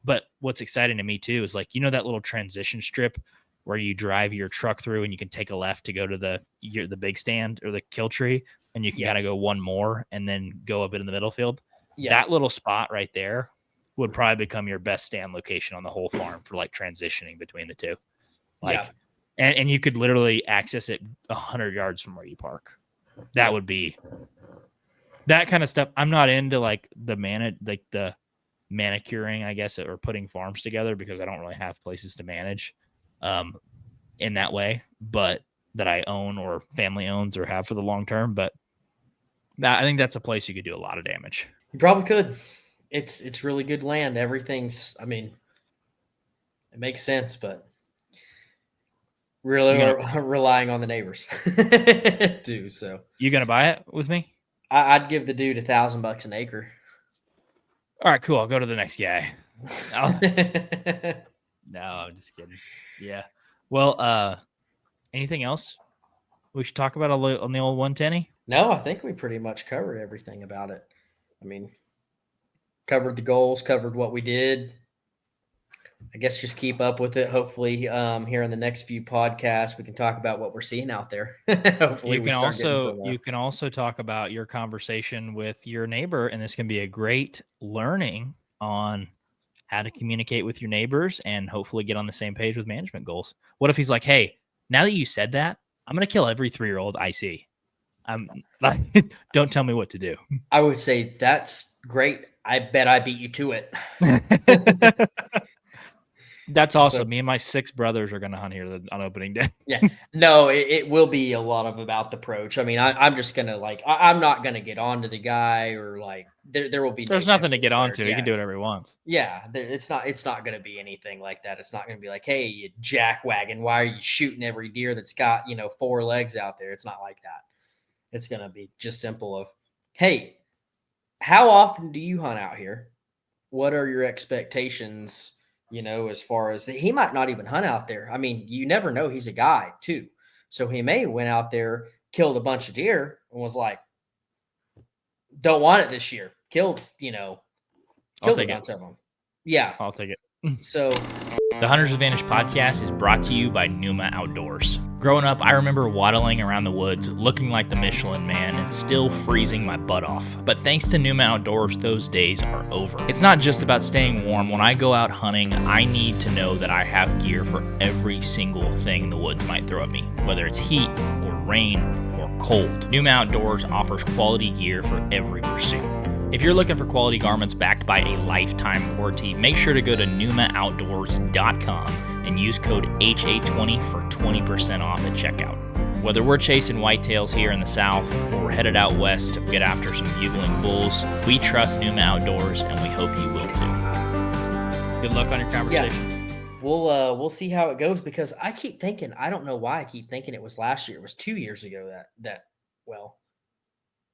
But what's exciting to me too is like, that little transition strip where you drive your truck through and you can take a left to go to the big stand or the kill tree, and you can kind of go one more and then go up into the middle field. That little spot right there would probably become your best stand location on the whole farm for like transitioning between the two. Like, and you could literally access it 100 yards from where you park. That would be that kind of stuff. I'm not into like the manicuring, I guess, or putting farms together because I don't really have places to manage in that way, but that I own or family owns or have for the long term. But I think that's a place you could do a lot of damage. You probably could. It's really good land. Everything's, it makes sense, but really relying on the neighbors too. So you gonna buy it with me? I'd give the dude $1,000 an acre. All right, cool. I'll go to the next guy. No, I'm just kidding. Yeah. Well, anything else we should talk about on the old 110? No, I think we pretty much covered everything about it. I mean, covered the goals, covered what we did. I guess just keep up with it. Hopefully, here in the next few podcasts, we can talk about what we're seeing out there. Hopefully, we start getting some. You can also talk about your conversation with your neighbor, and this can be a great learning on how to communicate with your neighbors and hopefully get on the same page with management goals. What if he's like, "Hey, now that you said that, I'm going to kill every 3-year-old I see. I'm like, don't tell me what to do." I would say that's great. I bet I beat you to it. That's awesome. So, Me and my 6 brothers are going to hunt here on opening day. yeah, no, it will be a lot of about the approach. I mean, I'm just gonna I'm not gonna get on to the guy or like there will be There's no nothing to tempers get there. onto. He Yeah, can do whatever he wants. yeah. It's not gonna be anything like that. It's not gonna be like, hey, you jackwagon, why are you shooting every deer that's got 4 legs out there? It's not like that. It's gonna be just simple of, hey, how often do you hunt out here? What are your expectations? As far as he might not even hunt out there. I mean, you never know. He's a guide too. So he may went out there, killed a bunch of deer and was like, don't want it this year. Killed a bunch of them. Yeah. I'll take it. So The Hunter's Advantage podcast is brought to you by Numa Outdoors. Growing up, I remember waddling around the woods looking like the Michelin Man and still freezing my butt off. But thanks to Numa Outdoors, those days are over. It's not just about staying warm. When I go out hunting, I need to know that I have gear for every single thing the woods might throw at me, whether it's heat or rain or cold. Numa Outdoors offers quality gear for every pursuit. If you're looking for quality garments backed by a lifetime warranty, make sure to go to NumaOutdoors.com and use code HA20 for 20% off at checkout. Whether we're chasing whitetails here in the south or we're headed out west to get after some bugling bulls, we trust Numa Outdoors and we hope you will too. Good luck on your conversation. Yeah. We'll see how it goes because I keep thinking, I don't know why I keep thinking it was last year. It was 2 years ago that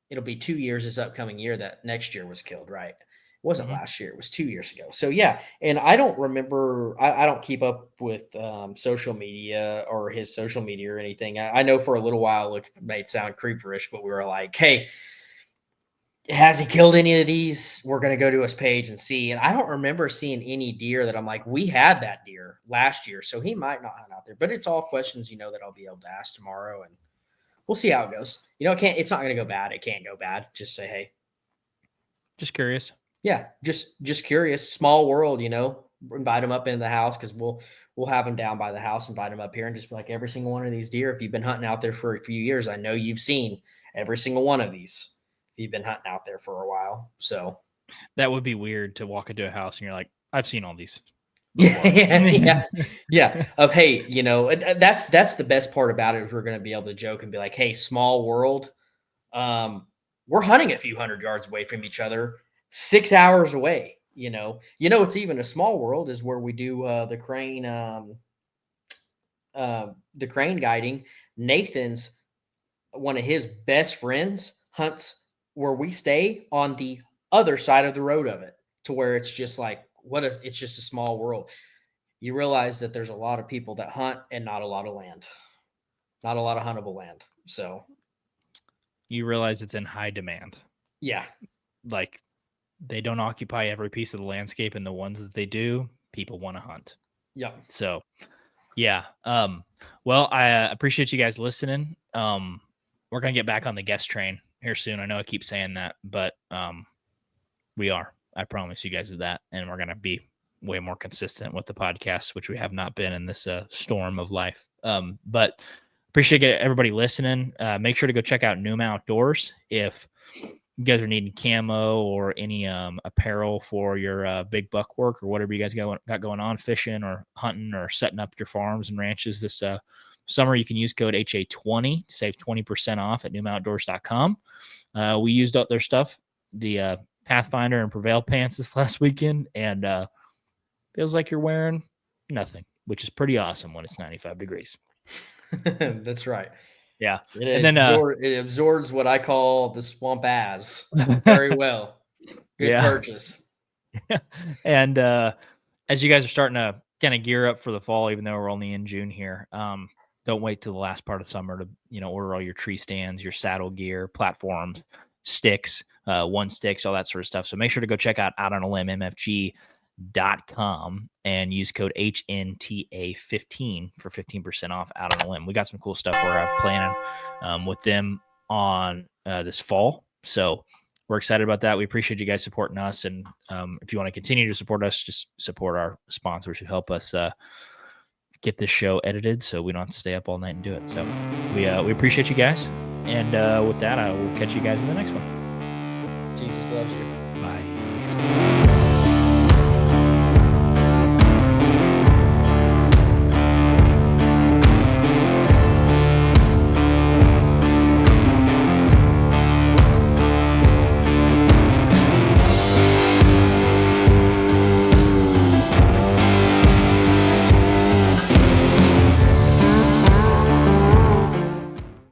it'll be 2 years this upcoming year that next year was killed, right? It wasn't last year. It was 2 years ago. So, yeah. And I don't remember. I don't keep up with social media or his social media or anything. I know for a little while it made sound creeperish, but we were like, hey, has he killed any of these? We're going to go to his page and see. And I don't remember seeing any deer that I'm like, we had that deer last year. So he might not hunt out there. But it's all questions, that I'll be able to ask tomorrow. And we'll see how it goes. It's not going to go bad. It can't go bad. Just say, hey. Just curious. Yeah, just curious. Small world, invite them up into the house because we'll have them down by the house, invite them up here and just be like every single one of these deer. If you've been hunting out there for a few years, I know you've seen every single one of these. You've been hunting out there for a while. So that would be weird to walk into a house and you're like, I've seen all these. Yeah. Of, hey, that's the best part about it is we're going to be able to joke and be like, hey, small world. We're hunting a few hundred yards away from each other, 6 hours away. It's even a small world is where we do the crane guiding. Nathan's one of his best friends hunts where we stay on the other side of the road of it, to where it's just like, it's just a small world. You realize that there's a lot of people that hunt and not a lot of land, not a lot of huntable land. So you realize it's in high demand. Yeah. Like they don't occupy every piece of the landscape, and the ones that they do, people want to hunt. Yeah. So yeah. Well, I appreciate you guys listening. We're going to get back on the guest train here soon. I know I keep saying that, but we are. I promise you guys of that. And we're going to be way more consistent with the podcast, which we have not been in this storm of life. But appreciate everybody listening. Make sure to go check out Numa Outdoors. If you guys are needing camo or any apparel for your big buck work or whatever you guys got going on, fishing or hunting or setting up your farms and ranches this summer, you can use code HA20 to save 20% off at NumaOutdoors.com. We used up their stuff, the Pathfinder and Prevail pants this last weekend, and feels like you're wearing nothing, which is pretty awesome when it's 95 degrees. That's right. Yeah. It absorbs what I call the swamp as very well. Good purchase. And as you guys are starting to kind of gear up for the fall, even though we're only in June here, don't wait till the last part of summer to, order all your tree stands, your saddle gear, platforms, sticks. one sticks, all that sort of stuff. So make sure to go check out on a limb, MFG.com, and use code HNTA15 for 15% off Out on a Limb. We got some cool stuff we're planning with them on this fall. So we're excited about that. We appreciate you guys supporting us. And if you want to continue to support us, just support our sponsors who help us get this show edited so we don't have to stay up all night and do it. So we appreciate you guys. And with that, I will catch you guys in the next one. Jesus loves you. Bye.